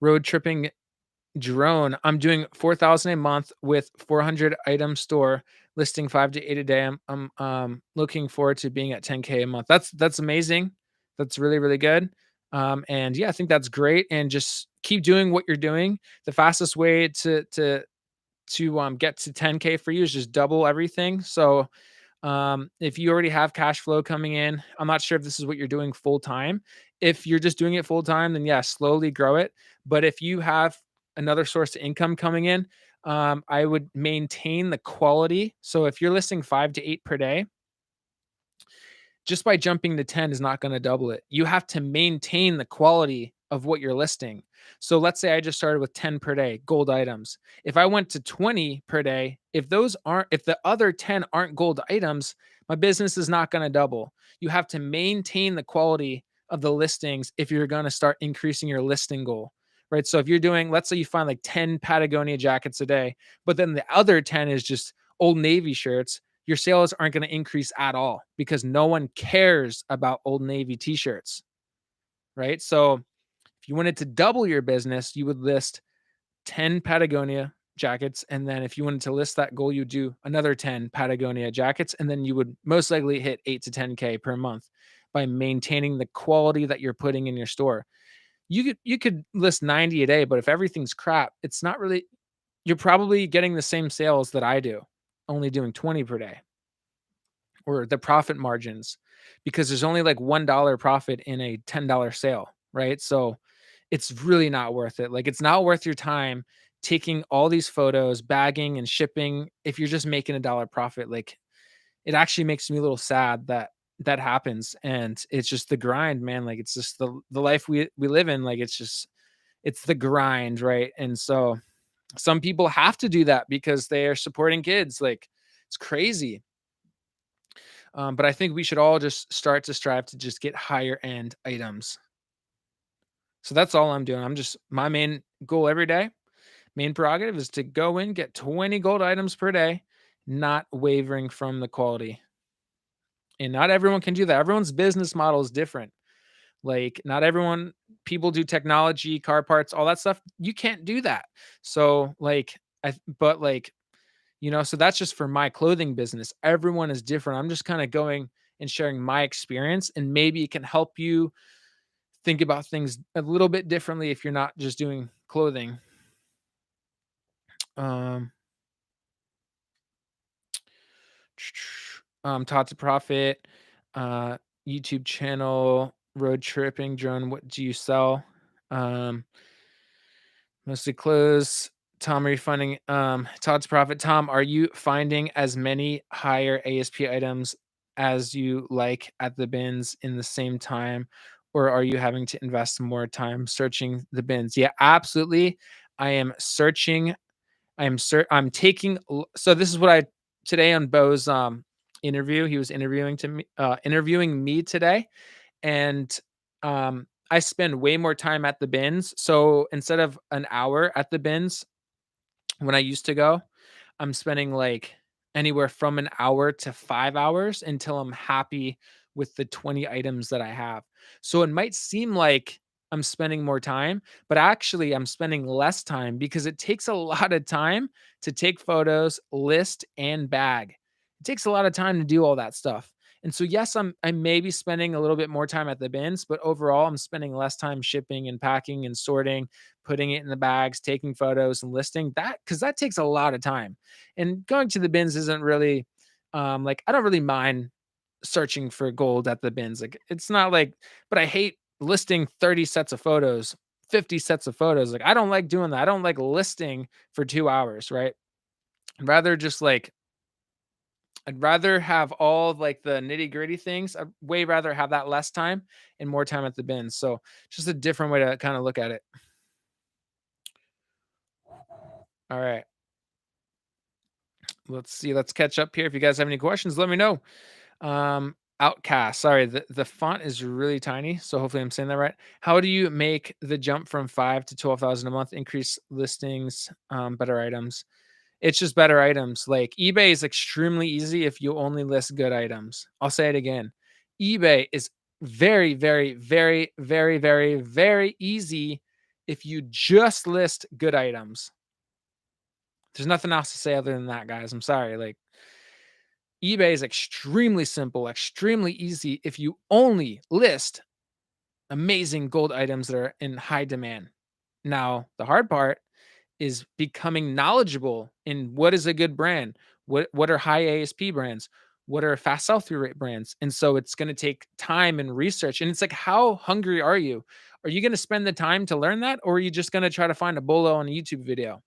A: Road tripping drone. I'm doing 4,000 a month with 400 item store, listing 5 to 8 a day. I'm looking forward to being at 10K a month. That's amazing. That's really, really good. And yeah, I think that's great. And just keep doing what you're doing. The fastest way to to get to 10K for you is just double everything. So if you already have cash flow coming in, I'm not sure if this is what you're doing full time. If you're just doing it full time, then yeah, slowly grow it. But if you have another source of income coming in, I would maintain the quality. So if you're listing 5 to 8 per day, just by jumping to 10 is not going to double it. You have to maintain the quality of what you're listing. So let's say I just started with 10 per day gold items. If I went to 20 per day, if the other 10 aren't gold items, my business is not going to double. You have to maintain the quality of the listings if you're going to start increasing your listing goal. Right? So if you're doing, let's say you find like 10 Patagonia jackets a day, but then the other 10 is just Old Navy shirts, your sales aren't going to increase at all because no one cares about Old Navy t-shirts, right? So if you wanted to double your business, you would list 10 Patagonia jackets. And then if you wanted to list that goal, you do another 10 Patagonia jackets. And then you would most likely hit 8 to 10K per month by maintaining the quality that you're putting in your store. You could list 90 a day, but if everything's crap, it's not really, you're probably getting the same sales that I do, only doing 20 per day, or the profit margins, because there's only like $1 profit in a $10 sale, right? So it's really not worth it. Like, it's not worth your time taking all these photos, bagging and shipping if you're just making $1 profit. Like, it actually makes me a little sad that that happens, and it's just the grind, man. Like, it's just the life we live in. Like, it's the grind, right? And so some people have to do that because they are supporting kids. Like, it's crazy. But I think we should all just start to strive to just get higher end items. So that's all I'm doing. I'm just, my main goal every day, main prerogative is to go in, get 20 gold items per day, not wavering from the quality. And not everyone can do that. Everyone's business model is different. Like, not everyone, people do technology, car parts, all that stuff. You can't do that. So like, but like, so that's just for my clothing business. Everyone is different. I'm just kind of going and sharing my experience, and maybe it can help you think about things a little bit differently if you're not just doing clothing. Um, Taught to Profit, uh, YouTube channel, road tripping drone. What do you sell? Um, Mostly clothes. Tom, are you finding Taught to Profit? Tom, are you finding as many higher ASP items as you like at the bins in the same time, or are you having to invest more time searching the bins? Yeah, absolutely. I am searching. I'm taking. So this is what I today on Bo's interview. He was interviewing me today, and I spend way more time at the bins. So instead of an hour at the bins when I used to go, I'm spending like anywhere from an hour to 5 hours until I'm happy with the 20 items that I have. So it might seem like I'm spending more time, but actually I'm spending less time because it takes a lot of time to take photos, list, and bag. It takes a lot of time to do all that stuff. And so yes, I may be spending a little bit more time at the bins, but overall I'm spending less time shipping and packing and sorting, putting it in the bags, taking photos and listing that, because that takes a lot of time. And going to the bins isn't really like, I don't really mind searching for gold at the bins. Like, it's not like, but I hate listing 30 sets of photos, 50 sets of photos. Like, I don't like doing that. I don't like listing for 2 hours, right? I'd rather just like, I'd rather have all of, like, the nitty gritty things. I'd way rather have that less time and more time at the bins. So just a different way to kind of look at it. All right. Let's see. Let's catch up here. If you guys have any questions, let me know. Outcast. Sorry, the font is really tiny, so hopefully I'm saying that right. How do you make the jump from 5 to 12,000 a month? Increase listings, better items. It's just better items. Like, eBay is extremely easy if you only list good items. I'll say it again. eBay is very, very, very, very, very, very easy if you just list good items. There's nothing else to say other than that, guys. I'm sorry. Like, eBay is extremely simple, extremely easy if you only list amazing gold items that are in high demand. Now, the hard part is becoming knowledgeable in what is a good brand, what are high ASP brands, what are fast sell through rate brands. And so it's going to take time and research. And it's like, how hungry are you? Are you going to spend the time to learn that, or are you just going to try to find a bolo on a YouTube video?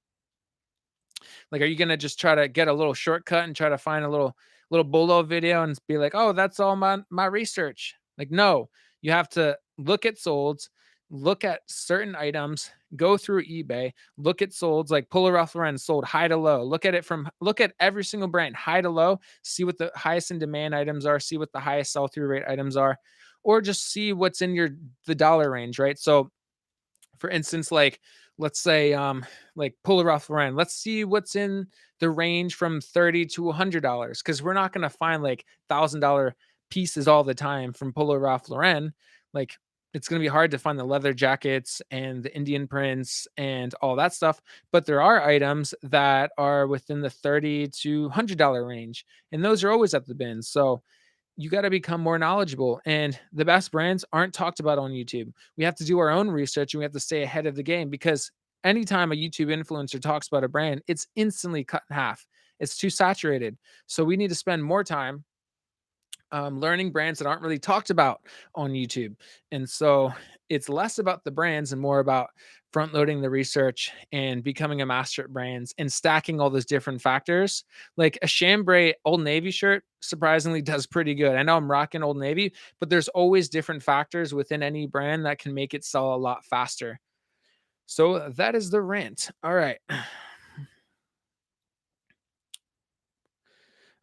A: Like, are you gonna just try to get a little shortcut and try to find a little bolo video and be like, "Oh, that's all my research." Like, no, you have to look at solds, look at certain items, go through eBay, look at solds, like Polo Ralph Lauren sold high to low. Look at every single brand, high to low, see what the highest in demand items are, see what the highest sell-through rate items are, or just see what's in the dollar range, right? So for instance, like let's say like Polo Ralph Lauren, let's see what's in the range from 30 to $100, because we're not going to find like $1,000 pieces all the time from Polo Ralph Lauren. Like, it's going to be hard to find the leather jackets and the Indian prints and all that stuff, but there are items that are within the 30 to $100 range, and those are always at the bin. So you got to become more knowledgeable, and the best brands aren't talked about on YouTube. We have to do our own research, and we have to stay ahead of the game, because anytime a YouTube influencer talks about a brand, it's instantly cut in half. It's too saturated. So we need to spend more time learning brands that aren't really talked about on YouTube. And so it's less about the brands and more about front loading the research and becoming a master at brands and stacking all those different factors. Like a chambray Old Navy shirt surprisingly does pretty good. I know I'm rocking Old Navy, but there's always different factors within any brand that can make it sell a lot faster. So that is the rant. All right.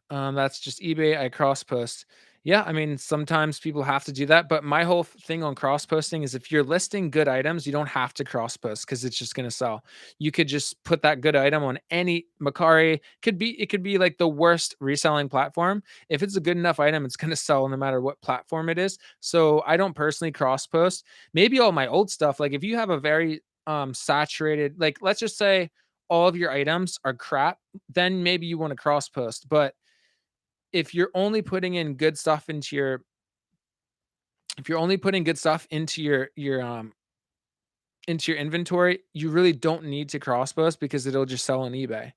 A: That's just eBay. I cross post. Yeah, I mean, sometimes people have to do that, but my whole thing on cross posting is if you're listing good items, you don't have to cross post because it's just going to sell. You could just put that good item on any Macari. It could be like the worst reselling platform. If it's a good enough item, it's going to sell no matter what platform it is. So I don't personally cross post. Maybe all my old stuff, like if you have a very saturated, like let's just say all of your items are crap, then maybe you want to cross post. But if you're only putting in good stuff into your if you're only putting good stuff into your inventory, you really don't need to cross post because it'll just sell on eBay.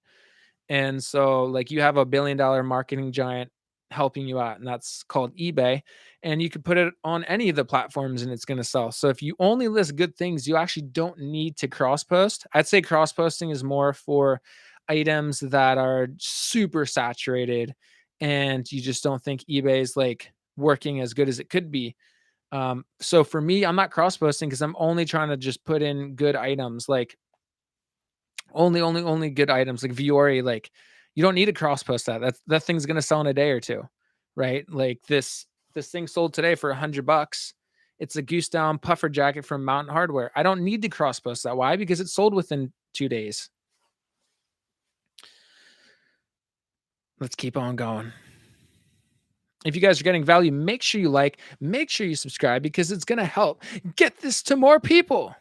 A: And so, like, you have a billion-dollar marketing giant helping you out, and that's called eBay. And you could put it on any of the platforms and it's going to sell. So, if you only list good things, you actually don't need to cross post. I'd say cross posting is more for items that are super saturated and you just don't think eBay is like working as good as it could be. So for me, I'm not cross posting because I'm only trying to just put in good items, like only good items like Viore. Like, you don't need to cross post that. That thing's gonna sell in a day or two, right? Like this thing sold today for $100. It's a goose down puffer jacket from Mountain Hardware. I don't need to cross post that. Why? Because it sold within 2 days. Let's keep on going. If you guys are getting value, make sure you like, make sure you subscribe because it's gonna help get this to more people.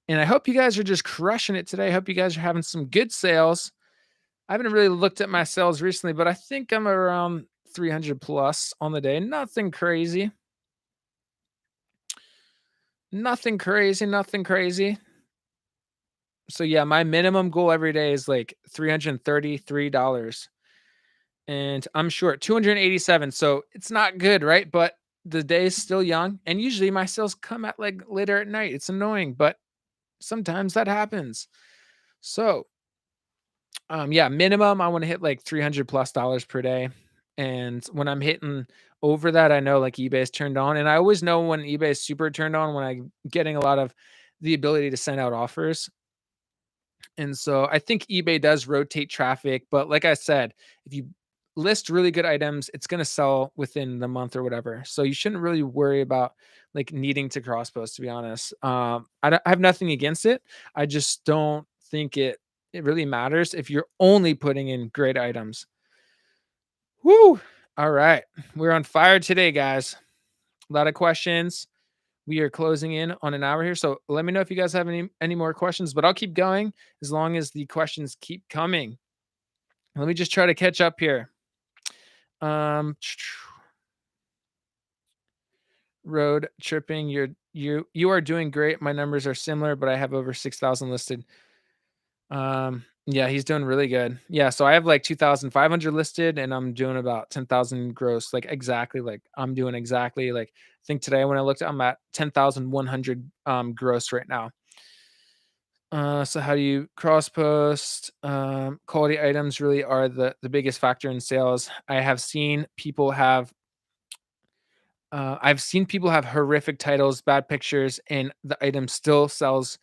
A: And I hope you guys are just crushing it today. I hope you guys are having some good sales. I haven't really looked at my sales recently, but I think I'm around 300 plus on the day. Nothing crazy. Nothing crazy. Nothing crazy. So yeah, my minimum goal every day is like $333. And I'm short 287. So it's not good, right? But the day is still young. And usually my sales come at like later at night. It's annoying, but sometimes that happens. So yeah, minimum I want to hit like 300 plus dollars per day. And when I'm hitting over that, I know like eBay is turned on. And I always know when eBay is super turned on when I'm getting a lot of the ability to send out offers. And so I think eBay does rotate traffic, but like I said, if you list really good items, it's going to sell within the month or whatever. So you shouldn't really worry about like needing to cross post, to be honest. I have nothing against it. I just don't think it really matters if you're only putting in great items. Woo! All right. We're on fire today, guys. A lot of questions. We are closing in on an hour here. So let me know if you guys have any more questions, but I'll keep going as long as the questions keep coming. Let me just try to catch up here. Um Road tripping, you are doing great. My numbers are similar, but I have over 6,000 listed. Yeah, he's doing really good. Yeah, so I have like 2,500 listed and I'm doing about 10,000 gross, like exactly like I'm doing exactly like I think today when I looked, I'm at 10,100 gross right now. So how do you cross post? Quality items really are the biggest factor in sales. I've seen people have horrific titles, bad pictures, and the item still sells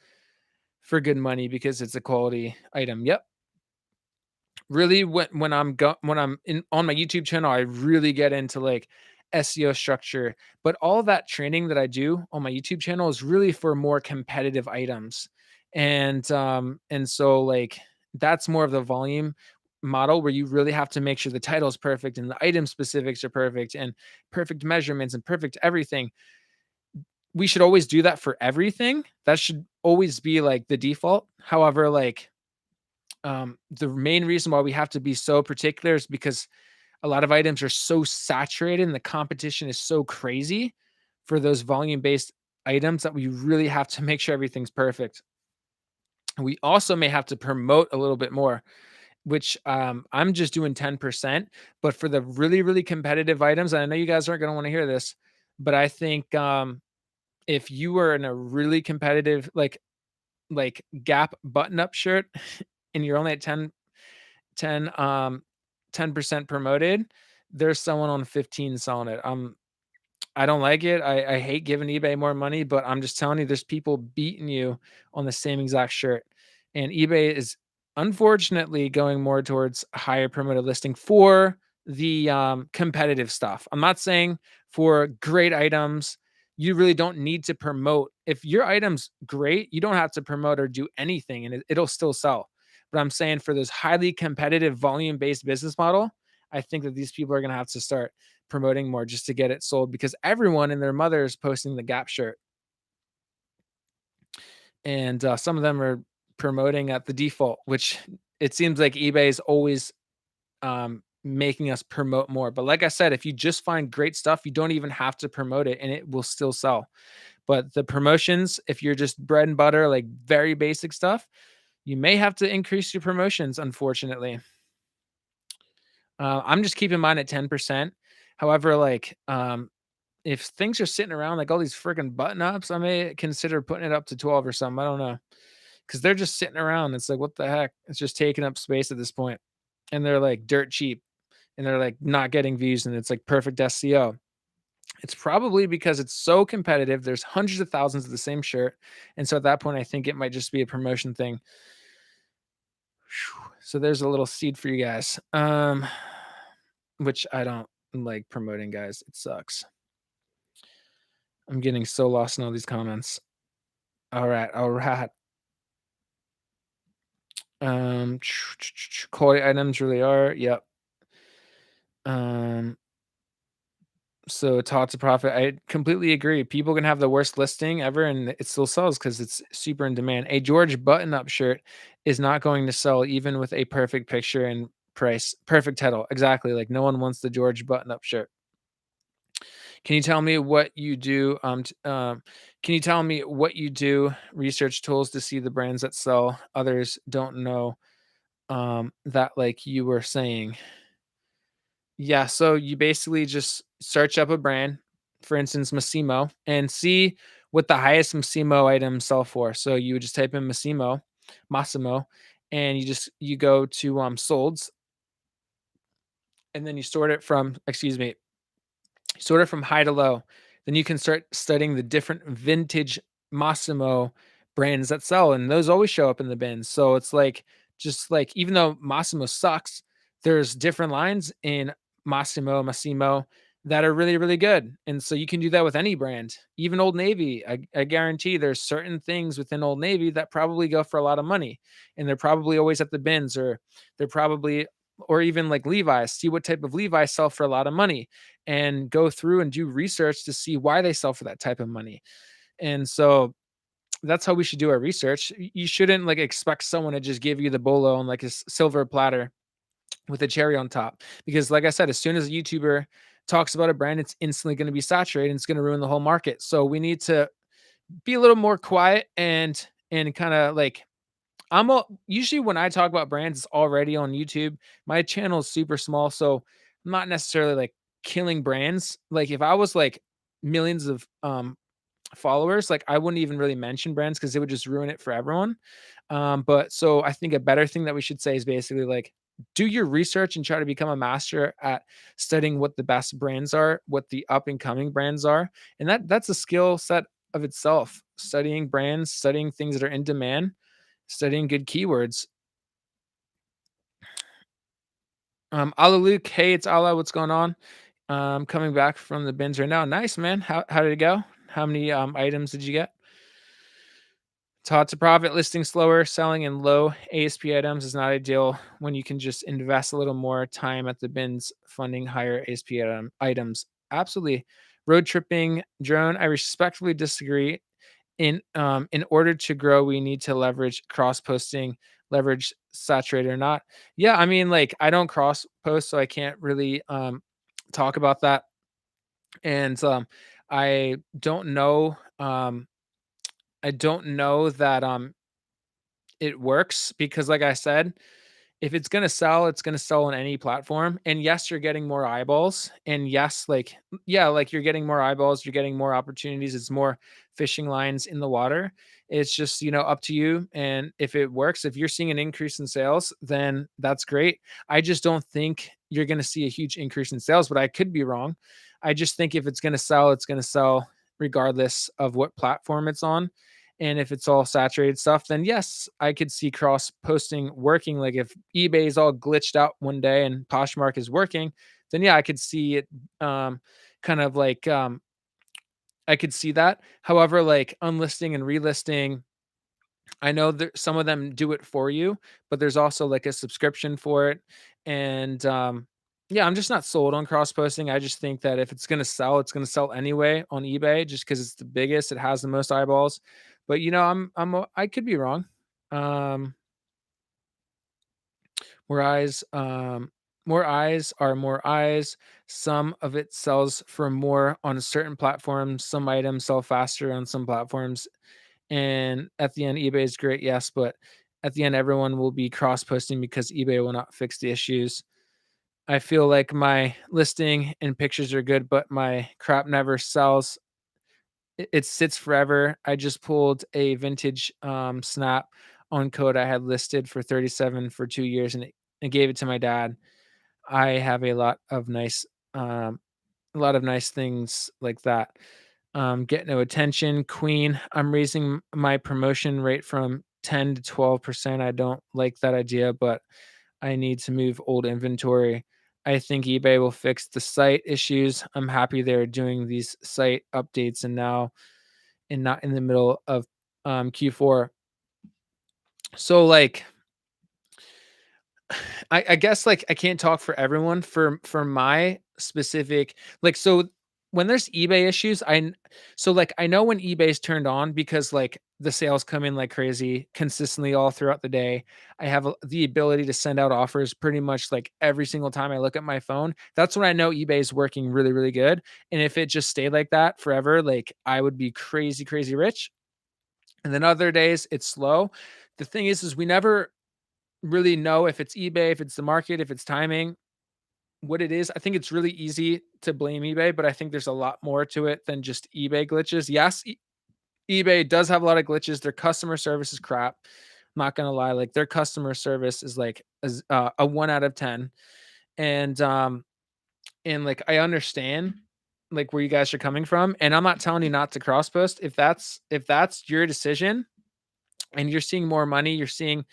A: for good money because it's a quality item. Yep. Really, when I'm in on my YouTube channel, I really get into, like, SEO structure, but all that training that I do on my YouTube channel is really for more competitive items, and so, like, that's more of the volume model where you really have to make sure the title is perfect and the item specifics are perfect and perfect measurements and perfect everything. We should always do that for everything. That should always be, like, the default. However, like, the main reason why we have to be so particular is because a lot of items are so saturated and the competition is so crazy for those volume based items that we really have to make sure everything's perfect. We also may have to promote a little bit more, which I'm just doing 10%. But for the really, really competitive items, and I know you guys aren't going to want to hear this, but I think if you were in a really competitive, like Gap button up shirt and you're only at 10, 10% promoted, there's someone on 15 selling it. I don't like it. I hate giving eBay more money, but I'm just telling you, there's people beating you on the same exact shirt. And eBay is unfortunately going more towards a higher promoted listing for the competitive stuff. I'm not saying for great items, you really don't need to promote. If your item's great, you don't have to promote or do anything and it'll still sell. But I'm saying for those highly competitive volume based business model, I think that these people are going to have to start promoting more just to get it sold because everyone and their mother is posting the Gap shirt, and some of them are promoting at the default, which it seems like eBay is always making us promote more. But like I said, if you just find great stuff, you don't even have to promote it, and it will still sell. But the promotions, if you're just bread and butter, like very basic stuff, you may have to increase your promotions. Unfortunately, I'm just keeping mine at 10%. However, like if things are sitting around like all these freaking button ups, I may consider putting it up to 12 or something. I don't know. Cause they're just sitting around. It's like, what the heck? It's just taking up space at this point. And they're like dirt cheap and they're like not getting views and it's like perfect SEO. It's probably because it's so competitive. There's hundreds of thousands of the same shirt. And so at that point, I think it might just be a promotion thing. So there's a little seed for you guys. Which I don't like promoting, guys. It sucks. I'm getting so lost in all these comments. All right, all right. Quality items really are. Yep. Um, so it's hard to profit. I completely agree. People can have the worst listing ever and it still sells because it's super in demand. A George button-up shirt is not going to sell even with a perfect picture and price, perfect title. Exactly. Like no one wants the George button-up shirt. Can you tell me what you do? Can you tell me what you do? Research tools to see the brands that sell. Others don't know that like you were saying. Yeah, so you basically just search up a brand, for instance, Massimo, and see what the highest Massimo items sell for. So you would just type in Massimo, and you go to solds, and then you sort it from high to low. Then you can start studying the different vintage Massimo brands that sell, and those always show up in the bins. So it's like just like even though Massimo sucks, there's different lines in Massimo that are really, really good. And so you can do that with any brand, even Old Navy. I guarantee there's certain things within Old Navy that probably go for a lot of money, and they're probably always at the bins, or they're probably or even like Levi's, see what type of Levi's sell for a lot of money and go through and do research to see why they sell for that type of money. And so that's how we should do our research. You shouldn't like expect someone to just give you the bolo on like a silver platter with a cherry on top. Because like I said, as soon as a YouTuber talks about a brand, it's instantly going to be saturated and it's going to ruin the whole market. So we need to be a little more quiet and kind of like usually when I talk about brands, it's already on YouTube. My channel is super small, so I'm not necessarily like killing brands. Like if I was like millions of followers, like I wouldn't even really mention brands because it would just ruin it for everyone. But so I think a better thing that we should say is basically like do your research and try to become a master at studying what the best brands are, what the up and coming brands are. And that's a skill set of itself. Studying brands, studying things that are in demand, studying good keywords. Ala Luke, hey, it's Ala. What's going on? Coming back from the bins right now. Nice, man. How did it go? How many items did you get? Taught to profit, listing slower, selling in low ASP items is not ideal when you can just invest a little more time at the bins funding higher ASP items. Absolutely. Road tripping drone, I respectfully disagree. In order to grow, we need to leverage cross posting, leverage saturated or not. Yeah, I mean, like I don't cross post, so I can't really talk about that. And I don't know. I don't know that it works because like I said, if it's gonna sell on any platform. And yes, you're getting more eyeballs. And yes, like yeah, like you're getting more eyeballs, you're getting more opportunities, it's more fishing lines in the water. It's just, up to you. And if it works, if you're seeing an increase in sales, then that's great. I just don't think you're gonna see a huge increase in sales, but I could be wrong. I just think if it's gonna sell regardless of what platform it's on. And if it's all saturated stuff, then yes, I could see cross posting working. Like if eBay is all glitched out one day and Poshmark is working, then yeah, I could see it kind of like I could see that. However, like unlisting and relisting, I know that some of them do it for you, but there's also like a subscription for it. And yeah, I'm just not sold on cross posting. I just think that if it's gonna sell anyway on eBay just because it's the biggest, it has the most eyeballs. But I could be wrong. Um, more eyes, more eyes are more eyes. Some of it sells for more on certain platforms. Some items sell faster on some platforms. And at the end, eBay is great, yes, but at the end, everyone will be cross posting because eBay will not fix the issues. I feel like my listing and pictures are good, but my crap never sells. It sits forever. I just pulled a vintage snap on code I had listed for 37 for 2 years and gave it to my dad. I have um, a lot of nice things like that. Get no attention. Queen, I'm raising my promotion rate from 10 to 12%. I don't like that idea, but I need to move old inventory. I think eBay will fix the site issues. I'm happy they're doing these site updates and not in the middle of Q4. So like I guess like I can't talk for everyone. For my specific like so when there's eBay issues, so like I know when eBay's turned on because like the sales come in like crazy consistently all throughout the day. I have the ability to send out offers pretty much like every single time I look at my phone. That's when I know eBay is working really, really good. And if it just stayed like that forever, like I would be crazy, crazy rich. And then other days it's slow. The thing is we never really know if it's eBay, if it's the market, if it's timing, what it is. I think it's really easy to blame eBay, but I think there's a lot more to it than just eBay glitches. Yes, eBay does have a lot of glitches. Their customer service is crap. I'm not gonna lie, like their customer service is like a 1 out of 10. And and like I understand like where you guys are coming from, and I'm not telling you not to cross post. If that's your decision, and you're seeing more money, you're seeing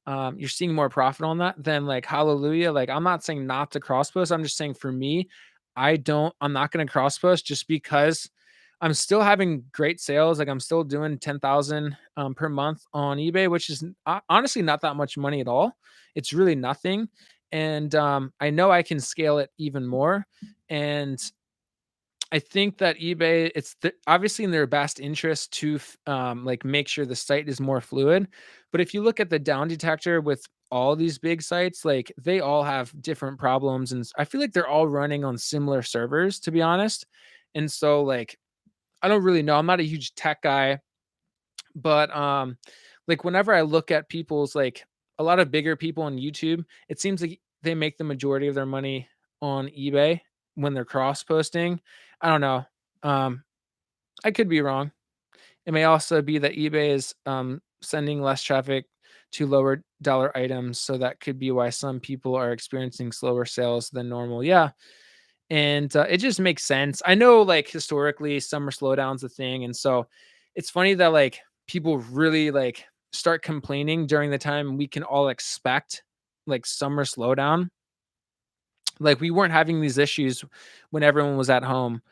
A: more profit on that, then like hallelujah. Like I'm not saying not to cross post. I'm just saying for me, I'm not gonna cross post just because I'm still having great sales. Like I'm still doing 10,000 per month on eBay, which is honestly not that much money at all. It's really nothing. And I know I can scale it even more. And I think that eBay, obviously in their best interest to like make sure the site is more fluid. But if you look at the down detector with all these big sites, like they all have different problems, and I feel like they're all running on similar servers, to be honest. And so, like, I don't really know. I'm not a huge tech guy, but like whenever I look at people's like a lot of bigger people on YouTube, it seems like they make the majority of their money on eBay when they're cross posting. I don't know. Um, I could be wrong. It may also be that eBay is sending less traffic to lower dollar items, so that could be why some people are experiencing slower sales than normal. Yeah, and it just makes sense. I know, like historically, summer slowdown's a thing, and so it's funny that like people really like start complaining during the time we can all expect like summer slowdown. Like we weren't having these issues when everyone was at home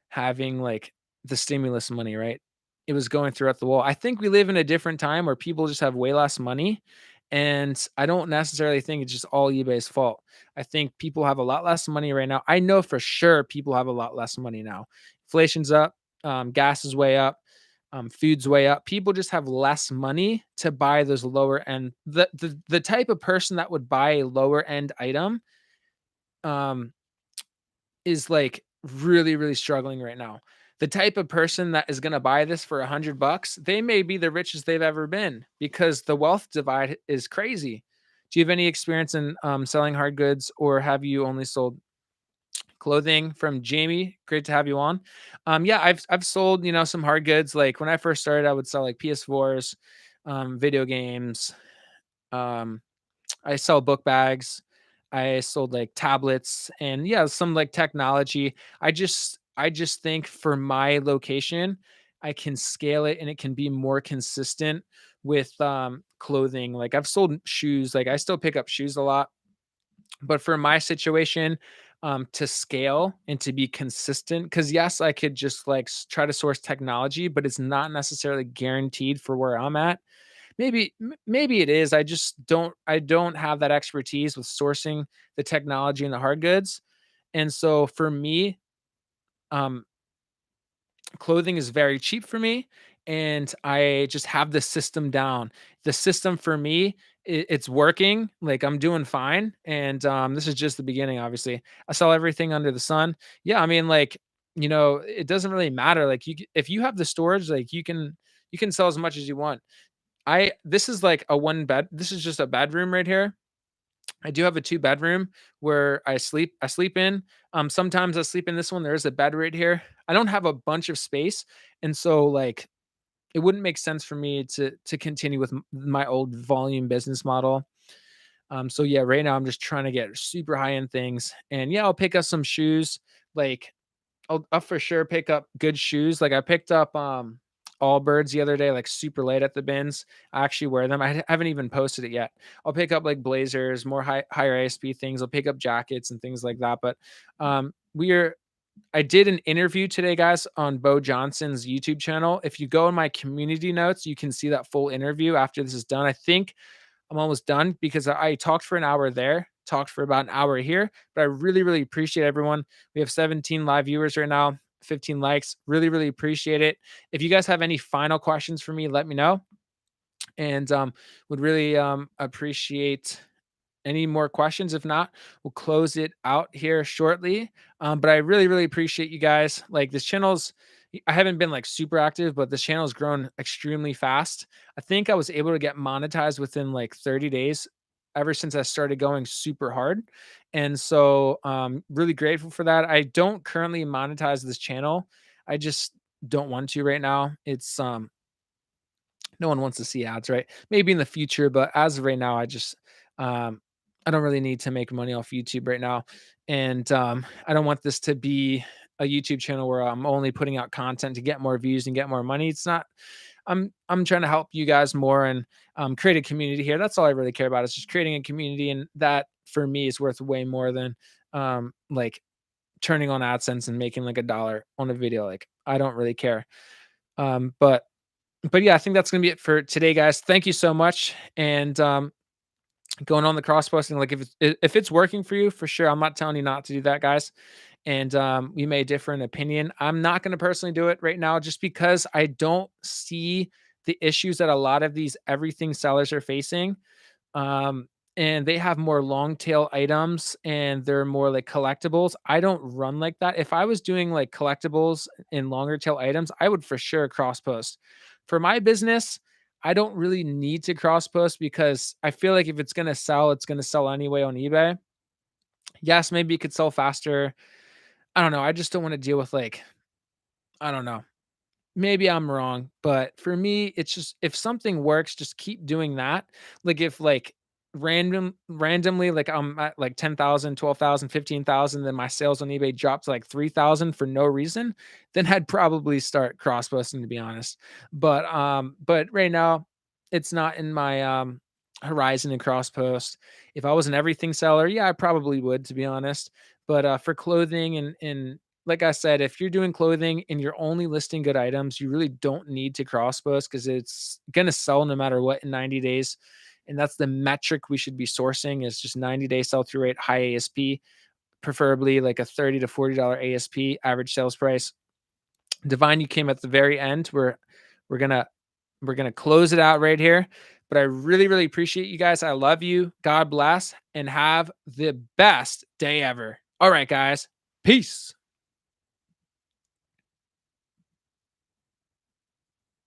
A: having like the stimulus money, right? It was going throughout the wall. I think we live in a different time where people just have way less money. And I don't necessarily think it's just all eBay's fault. I think people have a lot less money right now. I know for sure people have a lot less money now. Inflation's up, gas is way up, food's way up. People just have less money to buy those lower end. The type of person that would buy a lower end item um, is like really, really struggling right now. The type of person that is gonna buy this for 100 bucks, they may be the richest they've ever been because the wealth divide is crazy. Do you have any experience in selling hard goods, or have you only sold clothing? From Jamie, great to have you on. Yeah, I've sold, some hard goods. Like when I first started, I would sell like PS4s, video games, um, I sell book bags. I sold like tablets and yeah, some like technology. I just think for my location, I can scale it and it can be more consistent with clothing. Like I've sold shoes, like I still pick up shoes a lot, but for my situation, to scale and to be consistent, because yes, I could just like try to source technology, but it's not necessarily guaranteed for where I'm at. Maybe it is. I don't have that expertise with sourcing the technology and the hard goods. And so for me, um, clothing is very cheap for me, and I just have the system down. The system for me, it's working. Like I'm doing fine, and this is just the beginning. Obviously, I sell everything under the sun. Yeah, I mean, like it doesn't really matter. Like if you have the storage, like you can sell as much as you want. I This is like a one bed. This is just a bedroom right here. I do have a two bedroom where I sleep in. Sometimes I sleep in this one. There is a bed right here. I don't have a bunch of space, and so like it wouldn't make sense for me to continue with my old volume business model. So yeah, right now I'm just trying to get super high end things, and yeah, I'll pick up some shoes. Like I'll for sure pick up good shoes. Like I picked up Allbirds the other day, like super late at the bins. I actually wear them. Haven't even posted it yet. I'll pick up like blazers, more higher ASP things. I'll pick up jackets and things like that. But we're I did an interview today, guys, on Bo Johnson's YouTube channel. If you go in my community notes, you can see that full interview after this is done. I think I'm almost done because I talked for an hour there, talked for about an hour here, but I really, really appreciate everyone. We have 17 live viewers right now, 15 likes. Really, really appreciate it. If you guys have any final questions for me, let me know. And would really appreciate any more questions. If not, we'll close it out here shortly. But I really, really appreciate you guys. Like this channel's, I haven't been like super active, but this channel's grown extremely fast. I think I was able to get monetized within like 30 days ever since I started going super hard. And so really grateful for that. I don't currently monetize this channel. I just don't want to right now. It's no one wants to see ads, right? Maybe in the future, but as of right now, um I don't really need to make money off YouTube right now. And I don't want this to be a YouTube channel where I'm only putting out content to get more views and get more money. It's not. I'm trying to help you guys more and create a community here. That's all I really care about. Is just creating a community, and that for me is worth way more than like turning on AdSense and making like $1 on a video. Like I don't really care. Um, but but yeah, I think that's gonna be it for today, guys. Thank you so much. And going on the cross posting, like if it's working for you, for sure. I'm not telling you not to do that, guys. And we may differ in opinion. I'm not gonna personally do it right now just because I don't see the issues that a lot of these everything sellers are facing. Um, and they have more long tail items and they're more like collectibles. I don't run like that. If I was doing like collectibles and longer tail items, I would for sure cross post. For my business, I don't really need to cross post because I feel like if it's gonna sell, it's gonna sell anyway on eBay. Yes, maybe it could sell faster. I don't know. I just don't want to deal with like, I don't know. Maybe I'm wrong, but for me, it's just if something works, just keep doing that. Like if like randomly like I'm at like 10,000, 12,000, 15,000, then my sales on eBay dropped to like 3,000 for no reason, then I'd probably start cross posting to be honest. But right now it's not in my horizon to cross post. If I was an everything seller, yeah, I probably would to be honest. But for clothing and like I said, if you're doing clothing and you're only listing good items, you really don't need to cross post because it's gonna sell no matter what in 90 days. And that's the metric we should be sourcing is just 90-day sell-through rate, high ASP, preferably like a $30 to $40 ASP, average sales price. Divine, you came at the very end. We're gonna we're gonna close it out right here. But I really, really appreciate you guys. I love you. God bless and have the best day ever. All right, guys. Peace.